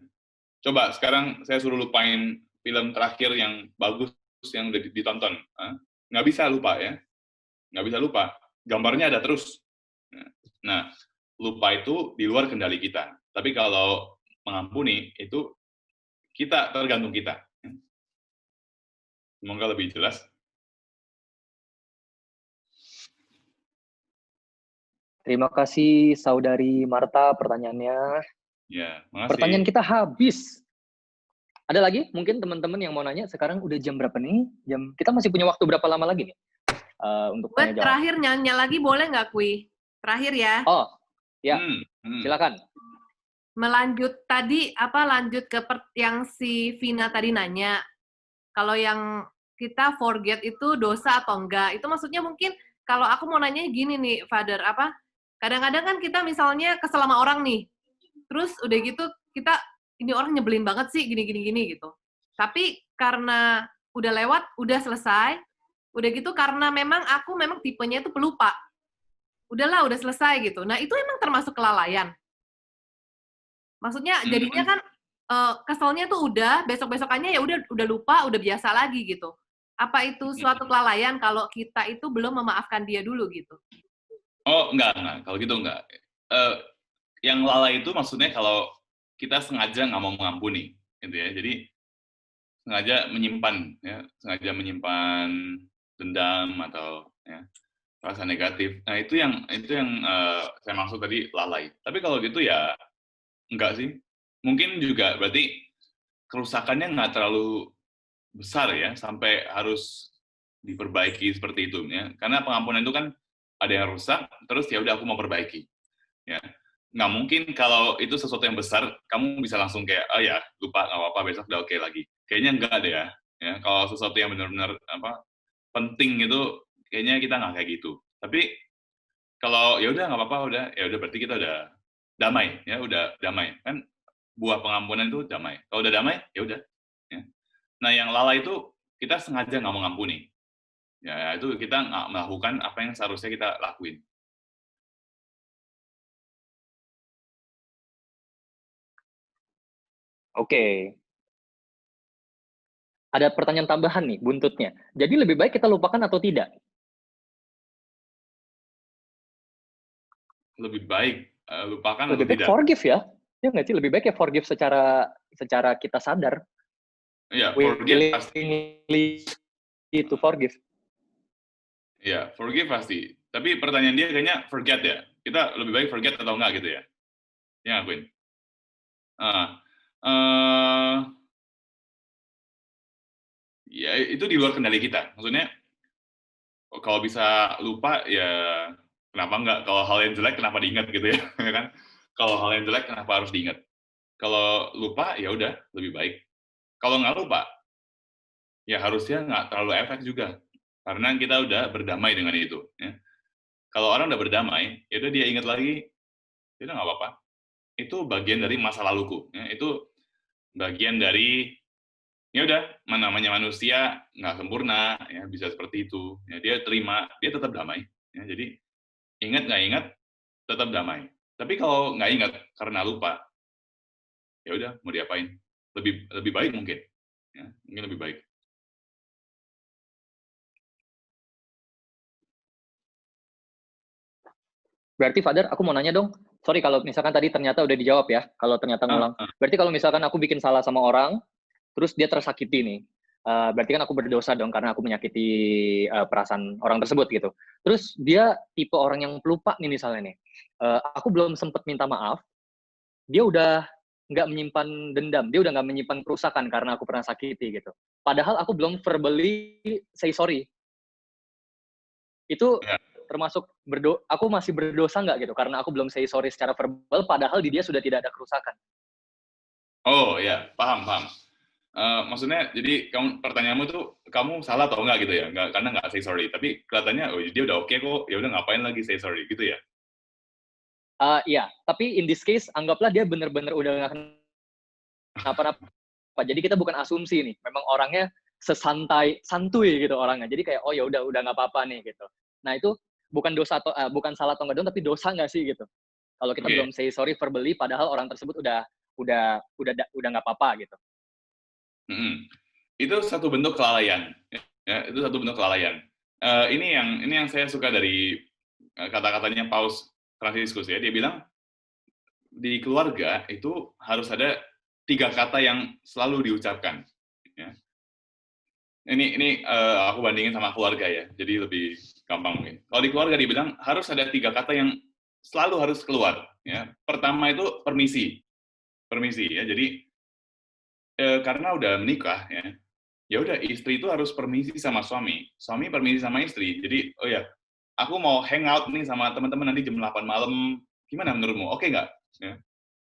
S1: Coba, sekarang saya suruh lupain film terakhir yang bagus, yang udah ditonton. Nggak bisa lupa, ya. Nggak bisa lupa. Gambarnya ada terus. Nah, lupa itu di luar kendali kita. Tapi kalau mengampuni, itu kita, tergantung kita. Semoga lebih jelas.
S2: Terima kasih Saudari Marta pertanyaannya.
S1: Ya, makasih.
S2: Pertanyaan kita habis. Ada lagi? Mungkin teman-teman yang mau nanya, sekarang udah jam berapa nih? Kita masih punya waktu berapa lama lagi nih? Untuk
S4: Gue
S2: tanya jawab.
S4: terakhir nanya lagi boleh nggak, Kui? Terakhir ya.
S2: Oh, ya. Silakan.
S4: Melanjut tadi, lanjut ke yang si Vina tadi nanya. Kalau yang kita forget itu dosa atau enggak? Itu maksudnya mungkin, kalau aku mau nanya gini nih, Father, kadang-kadang kan kita misalnya kesel sama orang nih, terus udah gitu kita, ini orang nyebelin banget sih, gini gitu. Tapi karena udah lewat, udah selesai, udah gitu karena aku memang tipenya itu pelupa. Udahlah, udah selesai gitu. Nah, itu emang termasuk kelalaian. Maksudnya jadinya kan keselnya tuh udah, besok-besokannya ya udah lupa, udah biasa lagi gitu. Apa itu suatu kelalaian kalau kita itu belum memaafkan dia dulu gitu?
S1: Oh, enggak. Kalau gitu enggak. Yang lalai itu maksudnya kalau kita sengaja nggak mau mengampuni, gitu ya. Jadi sengaja menyimpan dendam atau ya, rasa negatif. Nah, itu yang saya maksud tadi lalai. Tapi kalau gitu ya enggak sih. Mungkin juga berarti kerusakannya nggak terlalu besar ya, sampai harus diperbaiki seperti itu ya. Karena pengampunan itu kan ada yang rusak, terus ya udah aku mau perbaiki. Ya. Nggak mungkin kalau itu sesuatu yang besar, kamu bisa langsung kayak, oh ya, lupa, nggak apa-apa, besok udah oke lagi. Kayaknya enggak deh ya. Kalau sesuatu yang benar-benar penting itu, kayaknya kita nggak kayak gitu. Tapi kalau ya udah nggak apa-apa, ya udah berarti kita udah damai, ya udah damai. Kan buah pengampunan itu damai. Kalau udah damai, ya udah. Ya. Nah, yang lalai itu kita sengaja nggak mau ngampuni. Ya, itu kita nggak melakukan apa yang seharusnya kita lakuin.
S2: Oke. Ada pertanyaan tambahan nih, buntutnya. Jadi lebih baik kita lupakan atau tidak?
S1: Lebih baik lupakan
S2: lebih
S1: atau
S2: baik
S1: tidak?
S2: Forgive ya? Ya nggak sih? Lebih baik ya forgive secara kita sadar.
S1: Iya, forgive pasti.
S2: Itu forgive.
S1: Iya, forgive pasti. Tapi pertanyaan dia kayaknya forget ya. Kita lebih baik forget atau enggak gitu ya? Ya, Queen. Ya, itu di luar kendali kita. Maksudnya, kalau bisa lupa, ya kenapa enggak? Kalau hal yang jelek, kenapa diingat gitu ya? Kan? Kalau hal yang jelek, kenapa harus diingat? Kalau lupa, ya udah, lebih baik. Kalau nggak lupa, ya harusnya nggak terlalu efek juga. Karena kita udah berdamai dengan itu. Ya. Kalau orang udah berdamai, ya udah dia ingat lagi, ya udah nggak apa-apa. Itu bagian dari masa laluku. Ya. Itu bagian dari, ya udah, namanya manusia nggak sempurna, ya bisa seperti itu. Ya, dia terima, dia tetap damai. Ya, jadi ingat nggak ingat, tetap damai. Tapi kalau nggak ingat karena lupa, ya udah mau diapain, lebih baik mungkin, ya mungkin lebih baik.
S2: Berarti Father, aku mau nanya dong. Sorry kalau misalkan tadi ternyata udah dijawab ya, kalau ternyata ngulang. Berarti kalau misalkan aku bikin salah sama orang, terus dia tersakiti nih, berarti kan aku berdosa dong karena aku menyakiti perasaan orang tersebut gitu. Terus dia tipe orang yang pelupa nih misalnya nih. Aku belum sempat minta maaf, dia udah nggak menyimpan dendam, dia udah nggak menyimpan kerusakan karena aku pernah sakiti gitu. Padahal aku belum verbally say sorry. Itu termasuk aku masih berdosa nggak gitu karena aku belum say sorry secara verbal padahal di dia sudah tidak ada kerusakan.
S1: Oh ya, paham. Maksudnya jadi pertanyaanmu tuh kamu salah atau enggak gitu ya? Enggak, karena nggak say sorry. Tapi kelihatannya dia udah oke kok. Ya udah ngapain lagi say sorry gitu ya?
S2: Iya, tapi in this case anggaplah dia benar-benar udah nggak kenapa-napa. Jadi kita bukan asumsi nih. Memang orangnya santuy gitu orangnya. Jadi kayak oh ya udah nggak apa-apa nih gitu. Nah itu bukan dosa atau bukan salah atau enggak dong, tapi dosa nggak sih gitu. Kalau kita belum say sorry verbally, padahal orang tersebut udah nggak apa-apa gitu.
S1: Itu satu bentuk kelalaian. Ya, itu satu bentuk kelalaian. Ini yang saya suka dari kata-katanya Paus Fransiskus ya. Dia bilang di keluarga itu harus ada 3 kata yang selalu diucapkan. Ya. Ini aku bandingin sama keluarga ya, jadi lebih gampang mungkin. Kalau di keluarga dibilang harus ada 3 kata yang selalu harus keluar. Ya. Pertama itu permisi ya. Jadi karena udah menikah ya udah istri itu harus permisi sama suami permisi sama istri. Jadi oh ya, aku mau hangout nih sama teman-teman nanti jam 8 malam, gimana menurutmu? Oke nggak?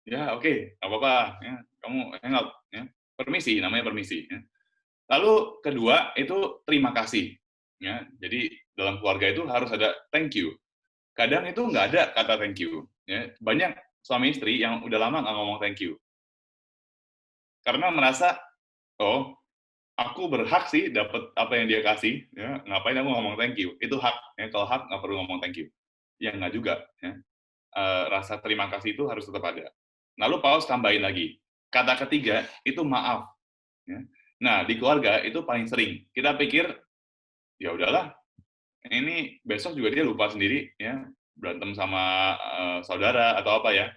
S1: Ya oke, nggak apa-apa. Ya, kamu hangout. Ya. Permisi, namanya permisi. Ya. Lalu kedua itu terima kasih. Ya, jadi dalam keluarga itu harus ada thank you. Kadang itu nggak ada kata thank you. Ya. Banyak suami istri yang udah lama nggak ngomong thank you. Karena merasa, oh, aku berhak sih dapat apa yang dia kasih. Ya. Ngapain aku ngomong thank you? Itu hak. Ya. Kalau hak nggak perlu ngomong thank you. Ya nggak juga. Ya. Rasa terima kasih itu harus tetap ada. Lalu Paus tambahin lagi. Kata ketiga itu maaf. Ya. Nah, di keluarga itu paling sering. Kita pikir, ya udahlah, ini besok juga dia lupa sendiri, ya berantem sama saudara atau apa ya.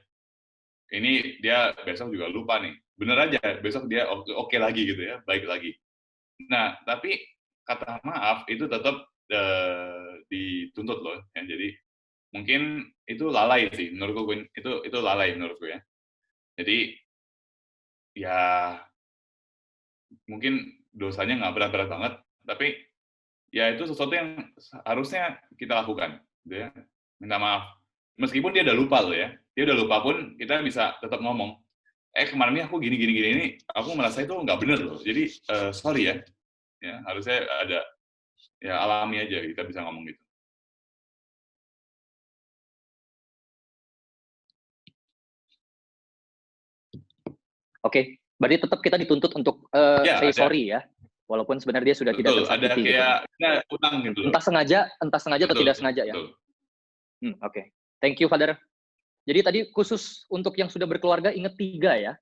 S1: Ini dia besok juga lupa nih. Bener aja, besok dia oke lagi gitu ya, baik lagi. Nah, tapi kata maaf itu tetap dituntut loh. Ya. Jadi mungkin itu lalai sih, menurutku itu lalai menurutku ya. Jadi ya mungkin dosanya nggak berat-berat banget, tapi ya itu sesuatu yang harusnya kita lakukan, gitu ya. Minta maaf. Meskipun dia udah lupa loh ya, dia udah lupa pun kita bisa tetap ngomong, kemarin ini aku gini, ini aku merasa itu nggak bener loh, jadi sorry ya harusnya ada, ya alami aja kita bisa ngomong gitu.
S2: Oke, berarti tetap kita dituntut untuk say sorry ya, walaupun sebenarnya dia sudah tidak tersakiti.
S1: Ada kayak gitu. Utang gitu loh.
S2: Entah sengaja atau tidak sengaja ya. Oke. Thank you, Father. Jadi tadi khusus untuk yang sudah berkeluarga ingat 3 ya.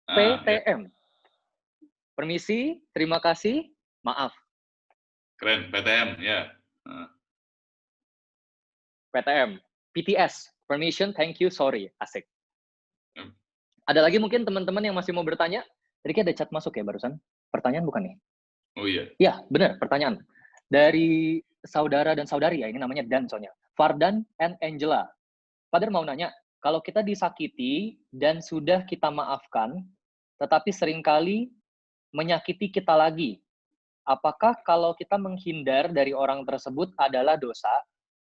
S2: PTM. Permisi, terima kasih, maaf.
S1: Keren, PTM ya.
S2: PTM. PTS. Permission, thank you, sorry. Asik. Ada lagi mungkin teman-teman yang masih mau bertanya? Tadi ada chat masuk ya barusan. Pertanyaan bukan nih?
S1: Oh iya.
S2: Ya, benar, pertanyaan. Dari saudara dan saudari ya, ini namanya Dan soalnya. Fardan and Angela. Father mau nanya, kalau kita disakiti dan sudah kita maafkan, tetapi seringkali menyakiti kita lagi, apakah kalau kita menghindar dari orang tersebut adalah dosa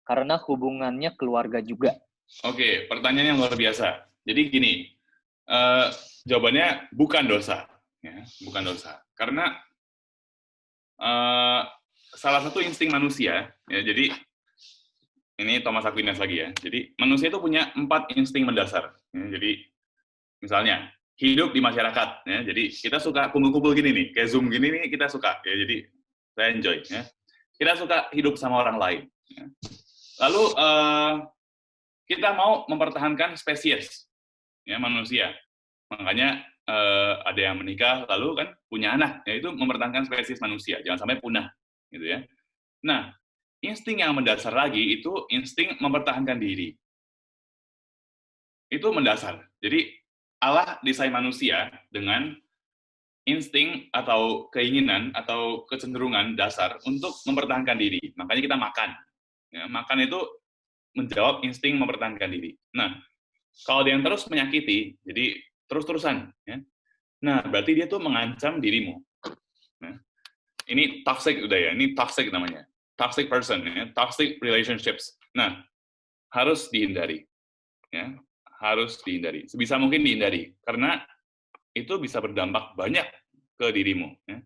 S2: karena hubungannya keluarga juga?
S1: Oke, pertanyaan yang luar biasa. Jadi gini, jawabannya bukan dosa, ya, bukan dosa. Karena salah satu insting manusia, ya, jadi ini Thomas Aquinas lagi ya. Jadi manusia itu punya 4 insting mendasar. Ya, jadi misalnya hidup di masyarakat, ya. Jadi kita suka kumpul-kumpul gini nih, kayak Zoom gini nih kita suka. Ya, jadi saya enjoy. Ya. Kita suka hidup sama orang lain. Ya. Lalu kita mau mempertahankan spesies, ya manusia. Makanya ada yang menikah lalu kan punya anak, yaitu mempertahankan spesies manusia, jangan sampai punah, gitu ya. Nah, insting yang mendasar lagi itu insting mempertahankan diri. Itu mendasar. Jadi Allah desain manusia dengan insting atau keinginan atau kecenderungan dasar untuk mempertahankan diri. Makanya kita makan. Ya, makan itu menjawab insting mempertahankan diri. Nah, kalau dia yang terus menyakiti, jadi terus-terusan, ya. Nah, berarti dia tuh mengancam dirimu. Nah, ini toxic udah ya, ini toxic namanya. Toxic person, ya. Toxic relationships. Nah, harus dihindari. Ya, harus dihindari. Sebisa mungkin dihindari. Karena itu bisa berdampak banyak ke dirimu. Ya.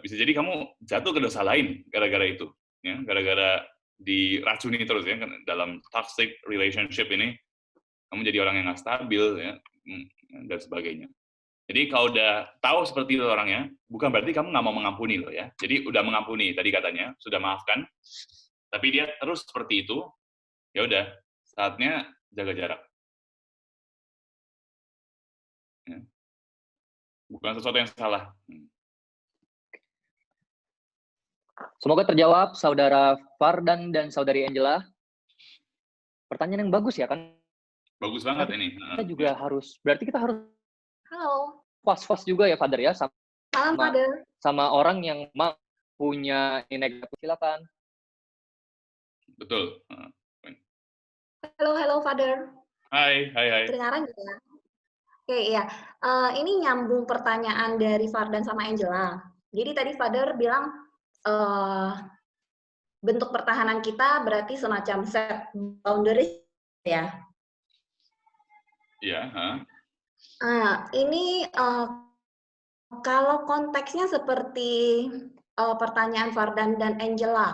S1: Bisa jadi kamu jatuh ke dosa lain gara-gara itu. Ya. Gara-gara diracuni terus ya dalam toxic relationship ini, kamu jadi orang yang nggak stabil ya, dan sebagainya. Jadi kalau udah tahu seperti itu orangnya, bukan berarti kamu nggak mau mengampuni loh ya. Jadi udah mengampuni tadi katanya, sudah maafkan, tapi dia terus seperti itu, ya udah saatnya jaga jarak. Ya. Bukan sesuatu yang salah.
S2: Semoga terjawab, Saudara Fardan dan Saudari Angela. Pertanyaan yang bagus ya kan?
S1: Bagus banget ini.
S2: Kita juga harus, berarti kita harus
S8: Halo.
S2: was-was juga ya, Father ya,
S8: Malam, Father.
S2: sama orang yang punya negatif. Silakan.
S1: Betul.
S8: Halo, Father.
S1: Hai.
S8: Kedengaran gitu ya? Oke, iya. Ini nyambung pertanyaan dari Fardan sama Angela. Jadi tadi Father bilang bentuk pertahanan kita berarti semacam set boundaries ya.
S1: Iya.
S8: Ini kalau konteksnya seperti pertanyaan Fardan dan Angela,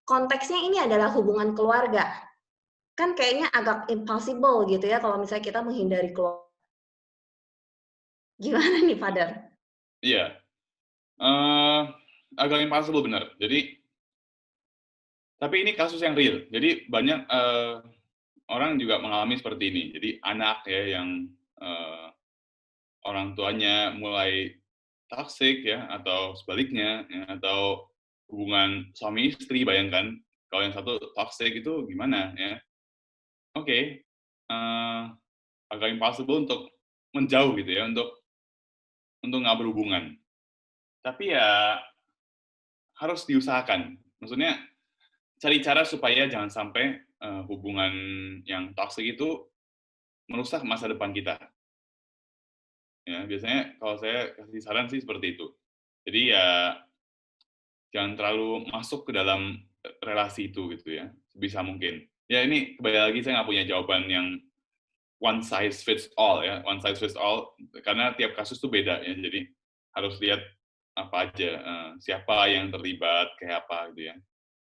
S8: konteksnya ini adalah hubungan keluarga. Kan kayaknya agak impossible gitu ya kalau misalnya kita menghindari keluarga. Gimana nih, Father?
S1: Iya. Agak impossible benar. Jadi, tapi ini kasus yang real. Jadi banyak orang juga mengalami seperti ini. Jadi anak ya yang orang tuanya mulai toxic ya, atau sebaliknya, ya, atau hubungan suami istri, bayangkan kalau yang satu toxic itu gimana ya? Oke, agak impossible untuk menjauh gitu ya, untuk nggak berhubungan. Tapi ya harus diusahakan. Maksudnya cari cara supaya jangan sampai hubungan yang toxic itu merusak masa depan kita. Ya, biasanya kalau saya kasih saran sih seperti itu. Jadi ya jangan terlalu masuk ke dalam relasi itu gitu ya, sebisa mungkin. Ya ini kembali lagi saya nggak punya jawaban yang one size fits all ya, one size fits all karena tiap kasus tuh beda ya. Jadi harus lihat apa aja, siapa yang terlibat, kayak apa gitu ya.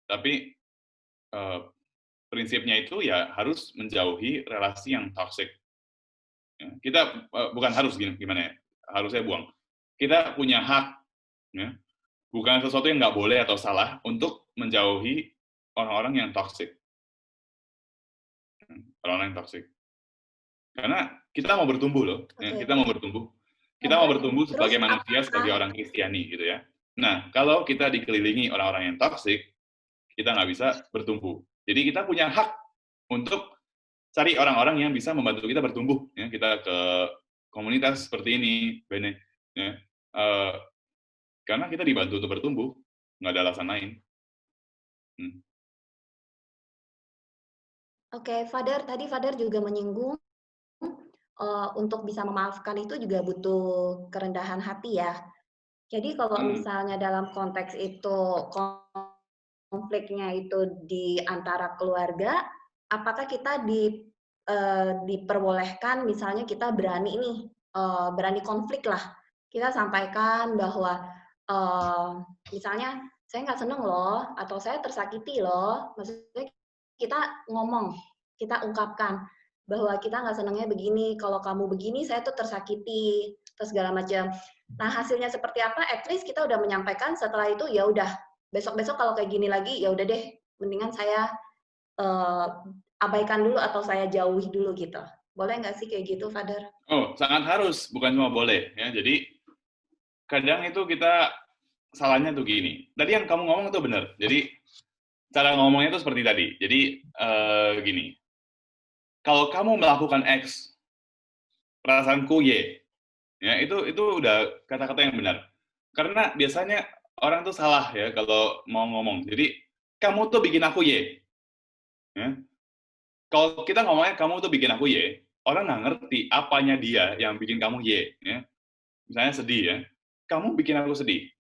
S1: Tapi prinsipnya itu ya harus menjauhi relasi yang toxic. Ya, kita bukan harus gimana ya, harusnya buang. Kita punya hak, ya, bukan sesuatu yang nggak boleh atau salah untuk menjauhi orang-orang yang toxic. Orang-orang yang toxic. Karena kita mau bertumbuh loh, ya, kita mau bertumbuh. Kita mau bertumbuh sebagai manusia, sebagai orang Kristiani gitu ya. Nah, kalau kita dikelilingi orang-orang yang toksik, kita nggak bisa bertumbuh. Jadi kita punya hak untuk cari orang-orang yang bisa membantu kita bertumbuh. Ya, kita ke komunitas seperti ini, Bene. Ya, karena kita dibantu untuk bertumbuh, nggak ada alasan lain.
S8: Oke, Father, tadi Father juga menyinggung untuk bisa memaafkan itu juga butuh kerendahan hati ya. Jadi kalau misalnya dalam konteks itu konfliknya itu di antara keluarga, apakah kita diperbolehkan misalnya kita berani nih, berani konflik lah. Kita sampaikan bahwa misalnya saya nggak seneng loh, atau saya tersakiti loh. Maksudnya kita ngomong, kita ungkapkan bahwa kita nggak senangnya begini, kalau kamu begini saya tuh tersakiti, terus segala macam. Nah hasilnya seperti apa? At least kita udah menyampaikan. Setelah itu ya udah besok-besok kalau kayak gini lagi ya udah deh, mendingan saya abaikan dulu atau saya jauhi dulu gitu. Boleh nggak sih kayak gitu, Father?
S1: Oh, sangat harus, bukan cuma boleh. Ya. Jadi, kadang itu kita salahnya tuh gini. Tadi yang kamu ngomong itu benar. Jadi, cara ngomongnya itu seperti tadi. Jadi, gini. Kalau kamu melakukan X, perasaanku Y. Ya, itu udah kata-kata yang benar. Karena biasanya orang tuh salah ya kalau mau ngomong. Jadi, kamu tuh bikin aku Y. Ya. Kalau kita ngomongnya kamu tuh bikin aku Y, orang nggak ngerti apanya dia yang bikin kamu Y. Ya. Misalnya sedih ya, kamu bikin aku sedih.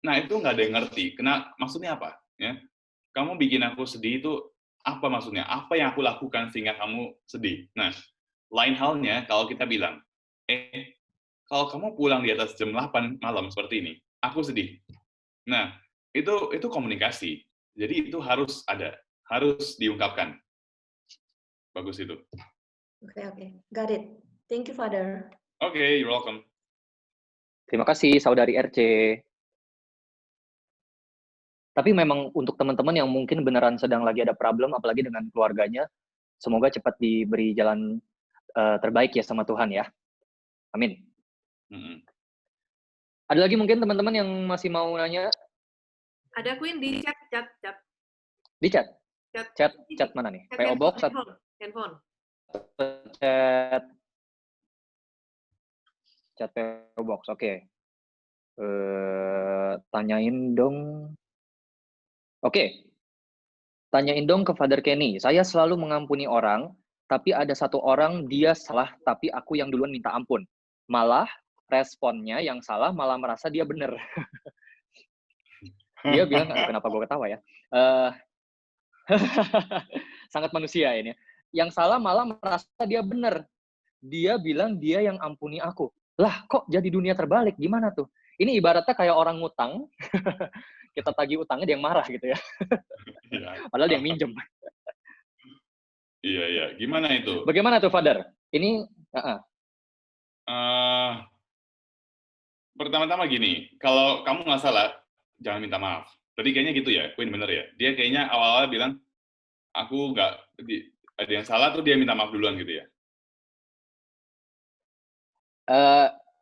S1: Nah, itu nggak ada yang ngerti. Maksudnya apa? Ya. Kamu bikin aku sedih itu apa maksudnya? Apa yang aku lakukan sehingga kamu sedih? Nah, lain halnya kalau kita bilang, kalau kamu pulang di atas jam 8 malam seperti ini, aku sedih. Nah, itu komunikasi. Jadi itu harus ada, harus diungkapkan. Bagus itu.
S8: Oke. Got it. Thank you, Father.
S1: Oke, you're welcome.
S2: Terima kasih, Saudari RC. Tapi memang untuk teman-teman yang mungkin beneran sedang lagi ada problem, apalagi dengan keluarganya, semoga cepat diberi jalan terbaik ya sama Tuhan ya. Amin. Ada lagi mungkin teman-teman yang masih mau nanya?
S4: Ada Queen di chat.
S2: Di chat? Chat mana nih? PO Box?
S4: Handphone.
S2: Chat PO Box, oke. Tanyain dong. Oke. Tanyain dong ke Father Kenny. Saya selalu mengampuni orang, tapi ada satu orang dia salah, tapi aku yang duluan minta ampun. Malah responnya yang salah malah merasa dia benar. Dia bilang, kenapa gue ketawa ya? Sangat manusia ini. Yang salah malah merasa dia benar. Dia bilang dia yang ampuni aku. Lah, kok jadi dunia terbalik? Gimana tuh? Ini ibaratnya kayak orang ngutang, kita tagih utangnya dia yang marah gitu ya. Padahal dia yang minjem.
S1: Iya. Gimana itu?
S2: Bagaimana tuh, Father? Ini,
S1: pertama-tama gini, kalau kamu nggak salah, jangan minta maaf. Tadi kayaknya gitu ya, Queen bener ya? Dia kayaknya awal-awal bilang, aku nggak, ada yang salah tuh dia minta maaf duluan gitu ya?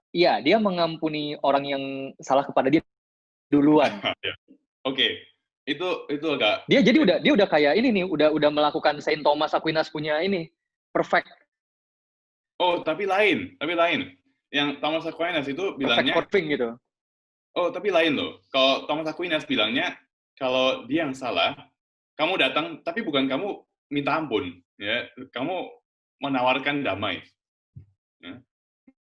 S2: Iya, dia mengampuni orang yang salah kepada dia duluan.
S1: Oke. Itu agak.
S2: Dia udah kayak ini nih, udah melakukan Saint Thomas Aquinas punya ini perfect.
S1: Oh, tapi lain. Yang Thomas Aquinas itu bilangnya.
S2: Perfect forgiving gitu.
S1: Oh, tapi lain loh. Kalau Thomas Aquinas bilangnya kalau dia yang salah, kamu datang tapi bukan kamu minta ampun, ya. Kamu menawarkan damai. Ya.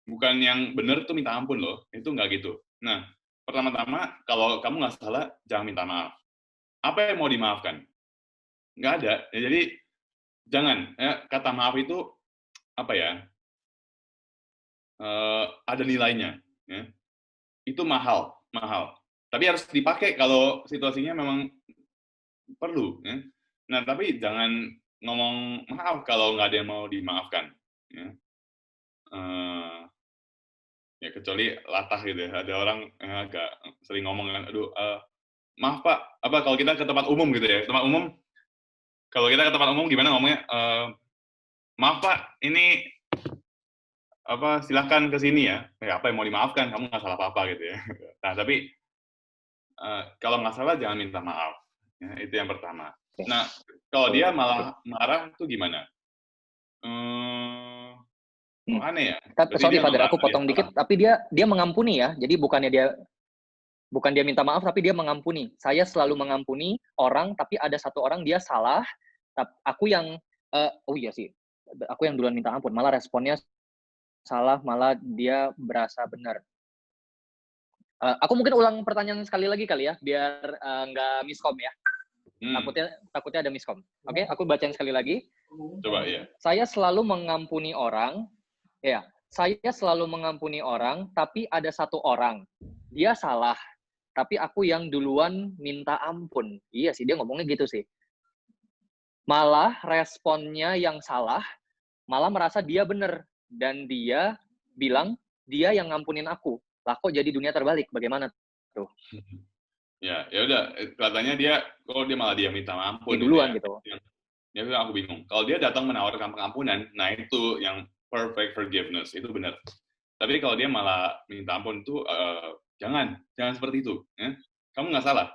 S1: Bukan yang benar tuh minta ampun loh, itu nggak gitu. Nah, pertama-tama kalau kamu nggak salah, jangan minta maaf. Apa yang mau dimaafkan? Nggak ada. Ya, jadi jangan. Ya, kata maaf itu apa ya? Ada nilainya. Ya. Itu mahal. Tapi harus dipakai kalau situasinya memang perlu. Ya. Nah, tapi jangan ngomong maaf kalau nggak ada yang mau dimaafkan. Ya. Ya kecuali latah gitu ya. Ada orang yang agak sering ngomong kan, aduh, maaf Pak, apa kalau kita ke tempat umum gitu ya, kalau kita ke tempat umum gimana ngomongnya, maaf Pak, ini apa silakan ke sini ya, apa yang mau dimaafkan, kamu nggak salah apa-apa gitu ya. Nah tapi kalau nggak salah jangan minta maaf, ya, itu yang pertama. Nah kalau dia malah marah itu gimana? Aneh ya.
S2: Sorry Father, aku potong dikit, tapi dia mengampuni ya. Jadi bukan dia minta maaf, tapi dia mengampuni. Saya selalu mengampuni orang, tapi ada satu orang dia salah, aku yang aku yang duluan minta ampun. Malah responnya salah, malah dia berasa benar. Aku mungkin ulang pertanyaan sekali lagi kali ya, biar nggak miskom ya. Takutnya ada miskom. Oke, aku bacain sekali lagi.
S1: Coba ya.
S2: Saya selalu mengampuni orang. Ya, saya selalu mengampuni orang, tapi ada satu orang. Dia salah, tapi aku yang duluan minta ampun. Iya sih, dia ngomongnya gitu sih. Malah responnya yang salah, malah merasa dia benar. Dan dia bilang, dia yang ngampunin aku. Lah kok jadi dunia terbalik? Bagaimana tuh?
S1: Ya udah, kelihatannya dia malah dia minta ampun.
S2: Duluan gitu.
S1: Ya aku bingung. Kalau dia datang menawarkan pengampunan, nah itu yang perfect forgiveness, itu benar. Tapi kalau dia malah minta ampun itu jangan seperti itu. Ya. Kamu nggak salah.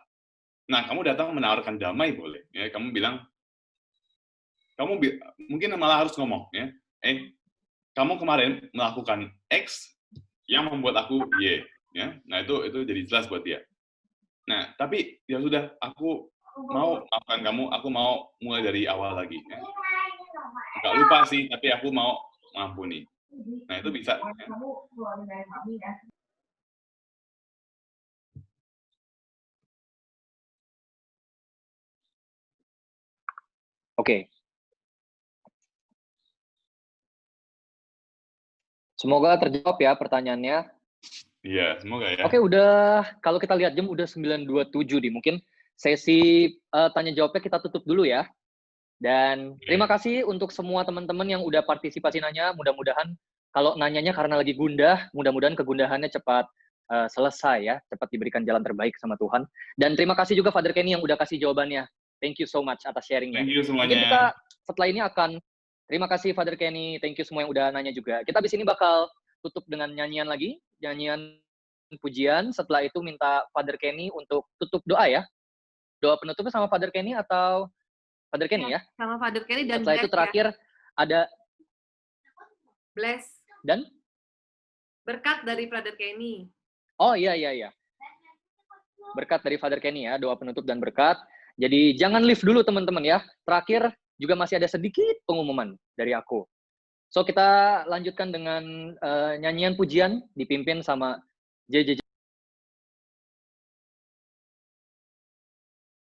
S1: Nah, kamu datang menawarkan damai boleh. Ya. Kamu bilang, mungkin malah harus ngomong, ya. Kamu kemarin melakukan X yang membuat aku Y. Ya. Nah itu jadi jelas buat dia. Nah, tapi ya sudah, aku mau maafkan kamu, aku mau mulai dari awal lagi. Ya. Nggak lupa sih, tapi aku mau mengampuni. Nah, itu bisa. Ya.
S2: Oke. Semoga terjawab ya pertanyaannya.
S1: Iya, semoga ya.
S2: Oke, udah, kalau kita lihat jam udah 9.27 nih. Mungkin sesi tanya jawabnya kita tutup dulu ya. Dan terima kasih untuk semua teman-teman yang udah partisipasi nanya. Mudah-mudahan kalau nanyanya karena lagi gundah, mudah-mudahan kegundahannya cepat selesai ya, cepat diberikan jalan terbaik sama Tuhan. Dan terima kasih juga Father Kenny yang udah kasih jawabannya. Thank you so much atas sharingnya.
S1: Thank you semuanya.
S2: Mungkin kita setelah ini akan, terima kasih Father Kenny, thank you semua yang udah nanya juga. Kita di sini bakal tutup dengan nyanyian lagi, nyanyian pujian. Setelah itu minta Father Kenny untuk tutup doa ya. Doa penutupnya sama Father Kenny atau Father Kenny ya?
S4: Sama Father Kenny dan
S2: setelah itu terakhir ya. Ada
S4: bless
S2: dan
S4: berkat dari Father Kenny.
S2: Oh iya. Berkat dari Father Kenny ya, doa penutup dan berkat. Jadi jangan leave dulu teman-teman ya. Terakhir juga masih ada sedikit pengumuman dari aku. So kita lanjutkan dengan nyanyian pujian dipimpin sama JJ.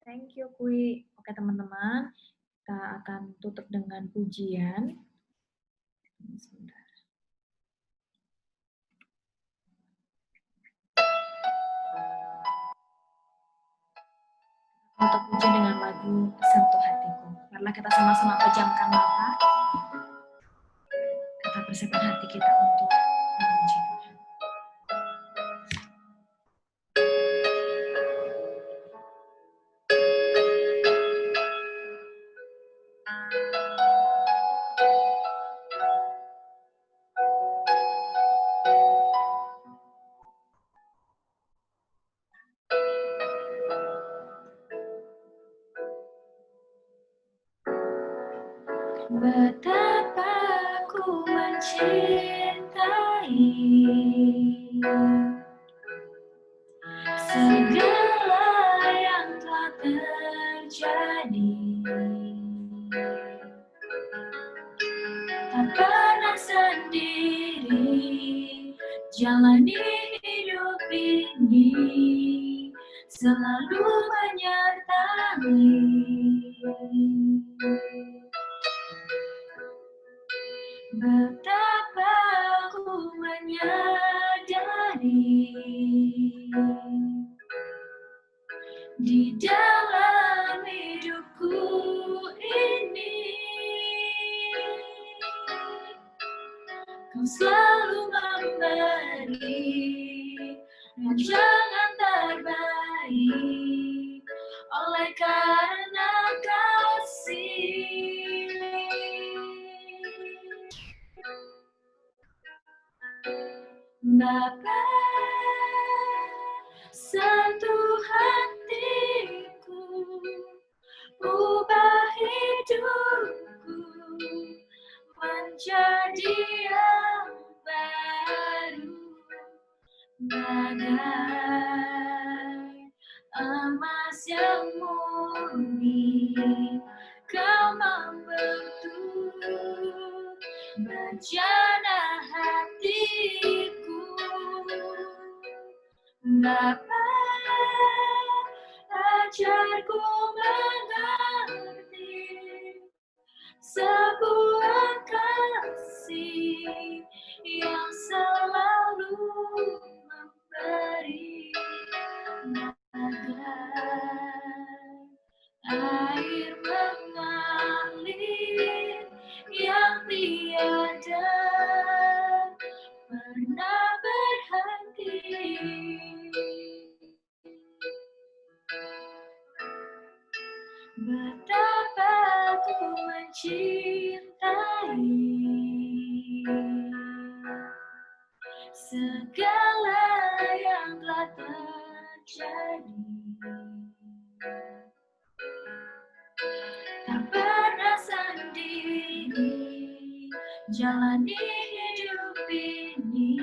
S9: Thank you, Kui. Oke, teman-teman. Kita akan tutup dengan pujian. Sebentar. Untuk pujian dengan lagu Sentuh Hatiku. Karena kita sama-sama pejamkan mata. Kita persiapkan hati kita untuk memuji Tuhan. Betapa ku mencintai segala yang telah terjadi, tak pernah sendiri jalani hidup ini, selalu menyertai. Betapa ku menyadari di dalam hidupku ini, Kau selalu memberi jangan terbaik oleh karena kasih. Bapa, sentuh hatiku, ubah hidupku menjadi yang baru, bagai emas yang murni. Kau membentuk bejana hatiku. Bapa, ajarku mengerti sebuah kasih yang selalu memberi, bagai air mengalir yang tiada pernah berhenti. Betapa ku cintai segala yang telah terjadi. Tak pernah sendiri jalani hidup ini,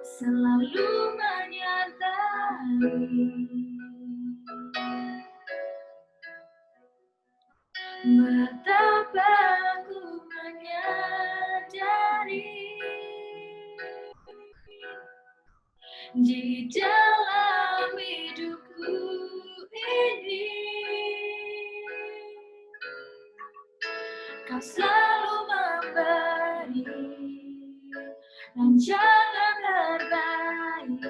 S9: selalu menyertai. Betapa ku menyadari di dalam hidupku ini, kau selalu memberi rancangan terbaik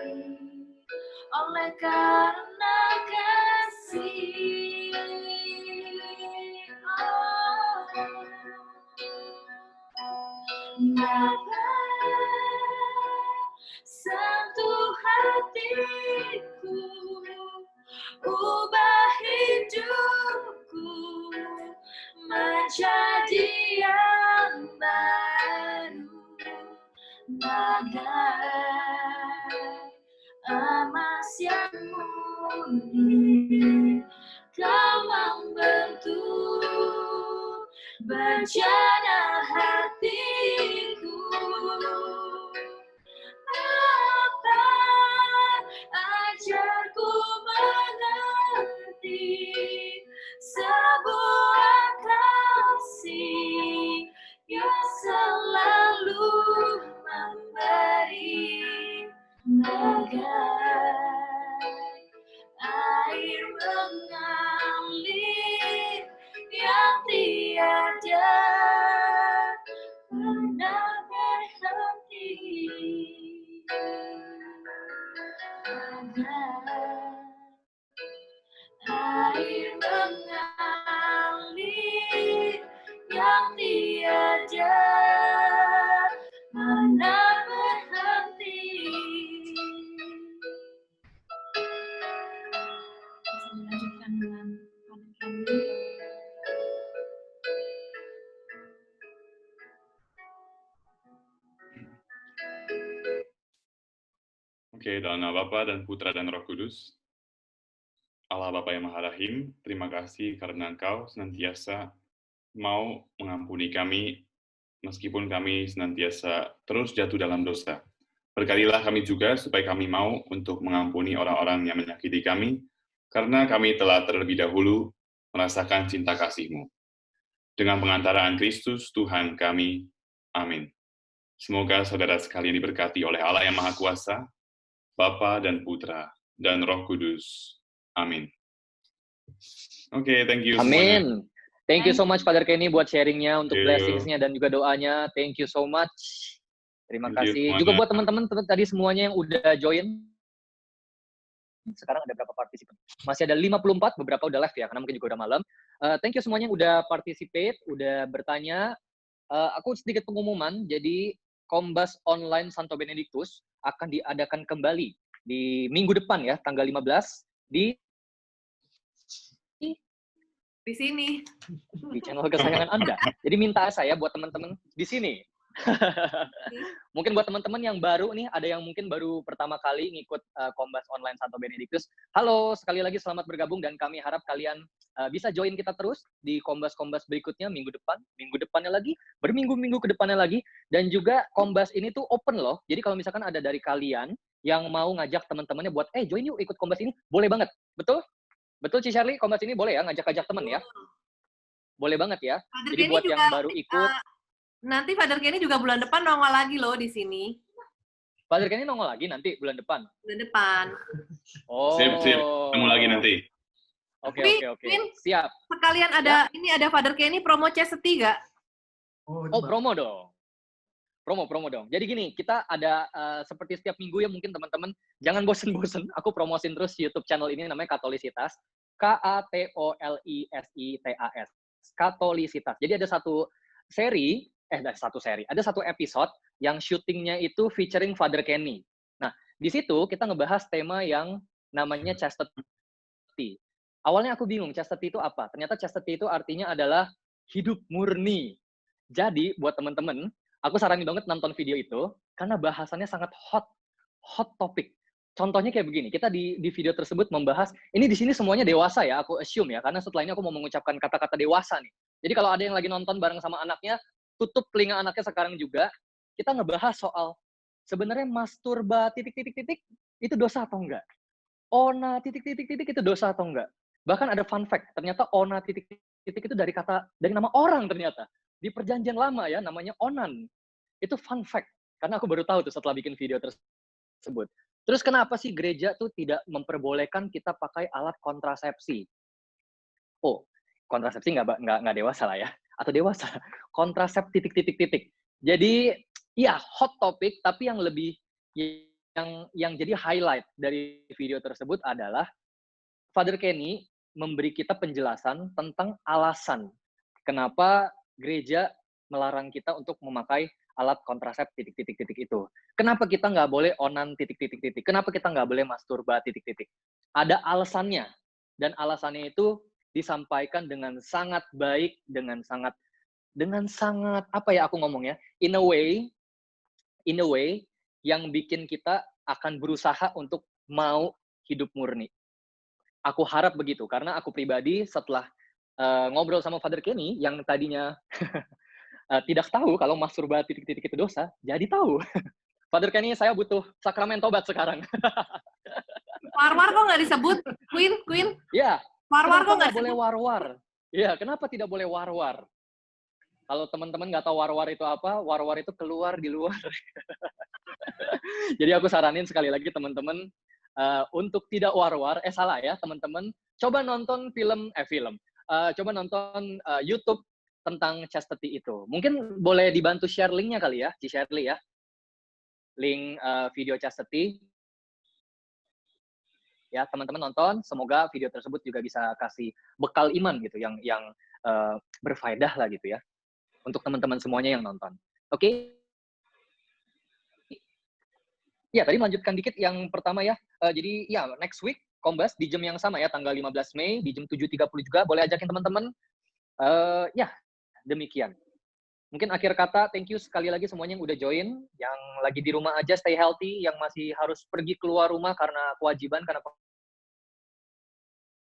S9: oleh karena kasih. Bapa, sentuh hatiku, ubah hidupku menjadi yang baru, bagai emas yang murni. Kau membentuk bejana hatiku. Apa ajarku mengerti sebuah kasih yang selalu memberi, bagai air mengalir yang tiada pernah berhenti, bagai air mengalir yang tiada pernah berhenti. Bisa dilanjutkan dengan Father Kenny.
S1: Oke, dalam nama Bapa dan Putra dan Roh Kudus. Allah Bapa yang Maha Rahim, terima kasih karena Engkau senantiasa mau mengampuni kami meskipun kami senantiasa terus jatuh dalam dosa. Berkatilah kami juga supaya kami mau untuk mengampuni orang-orang yang menyakiti kami, karena kami telah terlebih dahulu merasakan cinta kasih-Mu. Dengan pengantaraan Kristus Tuhan kami. Amin. Semoga saudara sekalian diberkati oleh Allah yang Maha Kuasa, Bapa dan Putra dan Roh Kudus. Amin. Oke, thank you semuanya.
S2: Amin. Thank you so much Father Kenny buat sharingnya, untuk
S1: Thank you.
S2: blessings-nya dan juga doanya. Thank you so much. Terima
S1: Thank you
S2: kasih. Juga
S1: semuanya.
S2: buat teman-teman tadi semuanya yang udah join. Sekarang ada berapa partisipan? Masih ada 54, beberapa udah live ya, karena mungkin juga udah malam. Thank you semuanya yang udah participate, udah bertanya. Aku sedikit pengumuman, jadi Kombas Online Santo Benedictus akan diadakan kembali di minggu depan ya, tanggal 15, di
S4: sini.
S2: di channel kesayangan Anda. Jadi minta saya buat teman-teman di sini. Mungkin buat teman-teman yang baru nih, ada yang mungkin baru pertama kali ngikut Kombas Online Santo Benedictus. Halo, sekali lagi selamat bergabung dan kami harap kalian bisa join kita terus di Kombas-Kombas berikutnya minggu depannya lagi, berminggu-minggu ke depannya lagi. Dan juga Kombas ini tuh open loh. Jadi kalau misalkan ada dari kalian yang mau ngajak teman-temannya buat join yuk ikut Kombas ini, boleh banget. Betul? Betul Ci Shirley, Kombas ini boleh ya ngajak-ngajak teman ya? Boleh banget ya.
S4: Father
S2: Jadi
S4: Kenny
S2: buat
S4: juga,
S2: yang baru ikut,
S4: nanti Father Kenny juga bulan depan nongol lagi loh di sini.
S2: Father Kenny nongol lagi nanti bulan depan.
S4: Bulan depan.
S2: Oh.
S1: Sip. Ketemu lagi nanti.
S2: Oke.
S4: Vin,
S2: Siap.
S4: sekalian ada ini ada Father Kenny promo Chastity nggak?
S2: Oh, promo dong. Promo dong. Jadi gini, kita ada seperti setiap minggu ya mungkin teman-teman jangan bosen-bosen. Aku promosin terus YouTube channel ini namanya Katolisitas. Katolisitas. Katolisitas. Jadi ada satu episode yang syutingnya itu featuring Father Kenny. Nah, di situ kita ngebahas tema yang namanya chastity. Awalnya aku bingung chastity itu apa. Ternyata chastity itu artinya adalah hidup murni. Jadi buat teman-teman, aku saranin banget nonton video itu karena bahasannya sangat hot topic. Contohnya kayak begini, kita di video tersebut membahas, ini di sini semuanya dewasa ya, aku assume ya, karena setelah ini aku mau mengucapkan kata-kata dewasa nih. Jadi kalau ada yang lagi nonton bareng sama anaknya, tutup telinga anaknya sekarang juga, kita ngebahas soal sebenarnya masturba titik-titik-titik itu dosa atau enggak? Ona titik-titik-titik itu dosa atau enggak? Bahkan ada fun fact, ternyata ona titik-titik itu dari nama orang ternyata. Di perjanjian lama ya, namanya onan. Itu fun fact, karena aku baru tahu tuh setelah bikin video tersebut. Terus kenapa sih gereja tuh tidak memperbolehkan kita pakai alat kontrasepsi? Oh, kontrasepsi nggak dewasa lah ya, atau dewasa, kontrasep titik-titik-titik. Jadi, ya hot topic, tapi yang lebih yang jadi highlight dari video tersebut adalah Father Kenny memberi kita penjelasan tentang alasan kenapa gereja melarang kita untuk memakai alat kontrasep titik-titik-titik itu. Kenapa kita nggak boleh onan titik-titik-titik? Kenapa kita nggak boleh masturba titik-titik? Ada alasannya. Dan alasannya itu disampaikan dengan sangat baik, dengan sangat apa ya aku ngomongnya? In a way yang bikin kita akan berusaha untuk mau hidup murni. Aku harap begitu, karena aku pribadi setelah ngobrol sama Father Kenny yang tadinya tidak tahu kalau masturba titik-titik itu dosa, jadi tahu. Father Kenny, saya butuh sakramen tobat sekarang.
S4: War-war kok nggak disebut? Queen?
S2: Iya.
S4: War-war kok nggak
S2: boleh war-war? Iya, kenapa tidak boleh war-war? Kalau teman-teman nggak tahu war-war itu apa, war-war itu keluar di luar. Jadi aku saranin sekali lagi teman-teman, untuk tidak war-war, salah ya teman-teman, coba nonton coba nonton YouTube tentang chastity itu. Mungkin boleh dibantu share linknya kali ya, Ci Shirley ya. Link video chastity. Ya, teman-teman nonton, semoga video tersebut juga bisa kasih bekal iman gitu, yang berfaedah lah gitu ya. Untuk teman-teman semuanya yang nonton. Oke? Ya, tadi melanjutkan dikit yang pertama ya. Jadi ya, next week, Kombas di jam yang sama ya, tanggal 15 Mei, di jam 7.30 juga. Boleh ajakin teman-teman. Ya, demikian. Mungkin akhir kata, thank you sekali lagi semuanya yang udah join, yang lagi di rumah aja stay healthy, yang masih harus pergi keluar rumah karena kewajiban, karena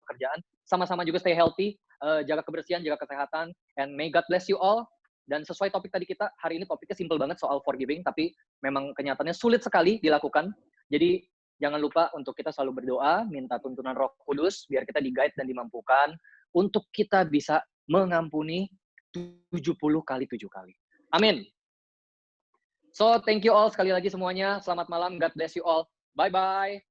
S2: pekerjaan, sama-sama juga stay healthy, jaga kebersihan, jaga kesehatan, and may God bless you all. Dan sesuai topik tadi kita, hari ini topiknya simple banget soal forgiving, tapi memang kenyataannya sulit sekali dilakukan. Jadi jangan lupa untuk kita selalu berdoa, minta tuntunan Roh Kudus, biar kita di-guide dan dimampukan untuk kita bisa mengampuni 70 kali 7 kali. Amin. So, thank you all sekali lagi semuanya. Selamat malam. God bless you all. Bye-bye.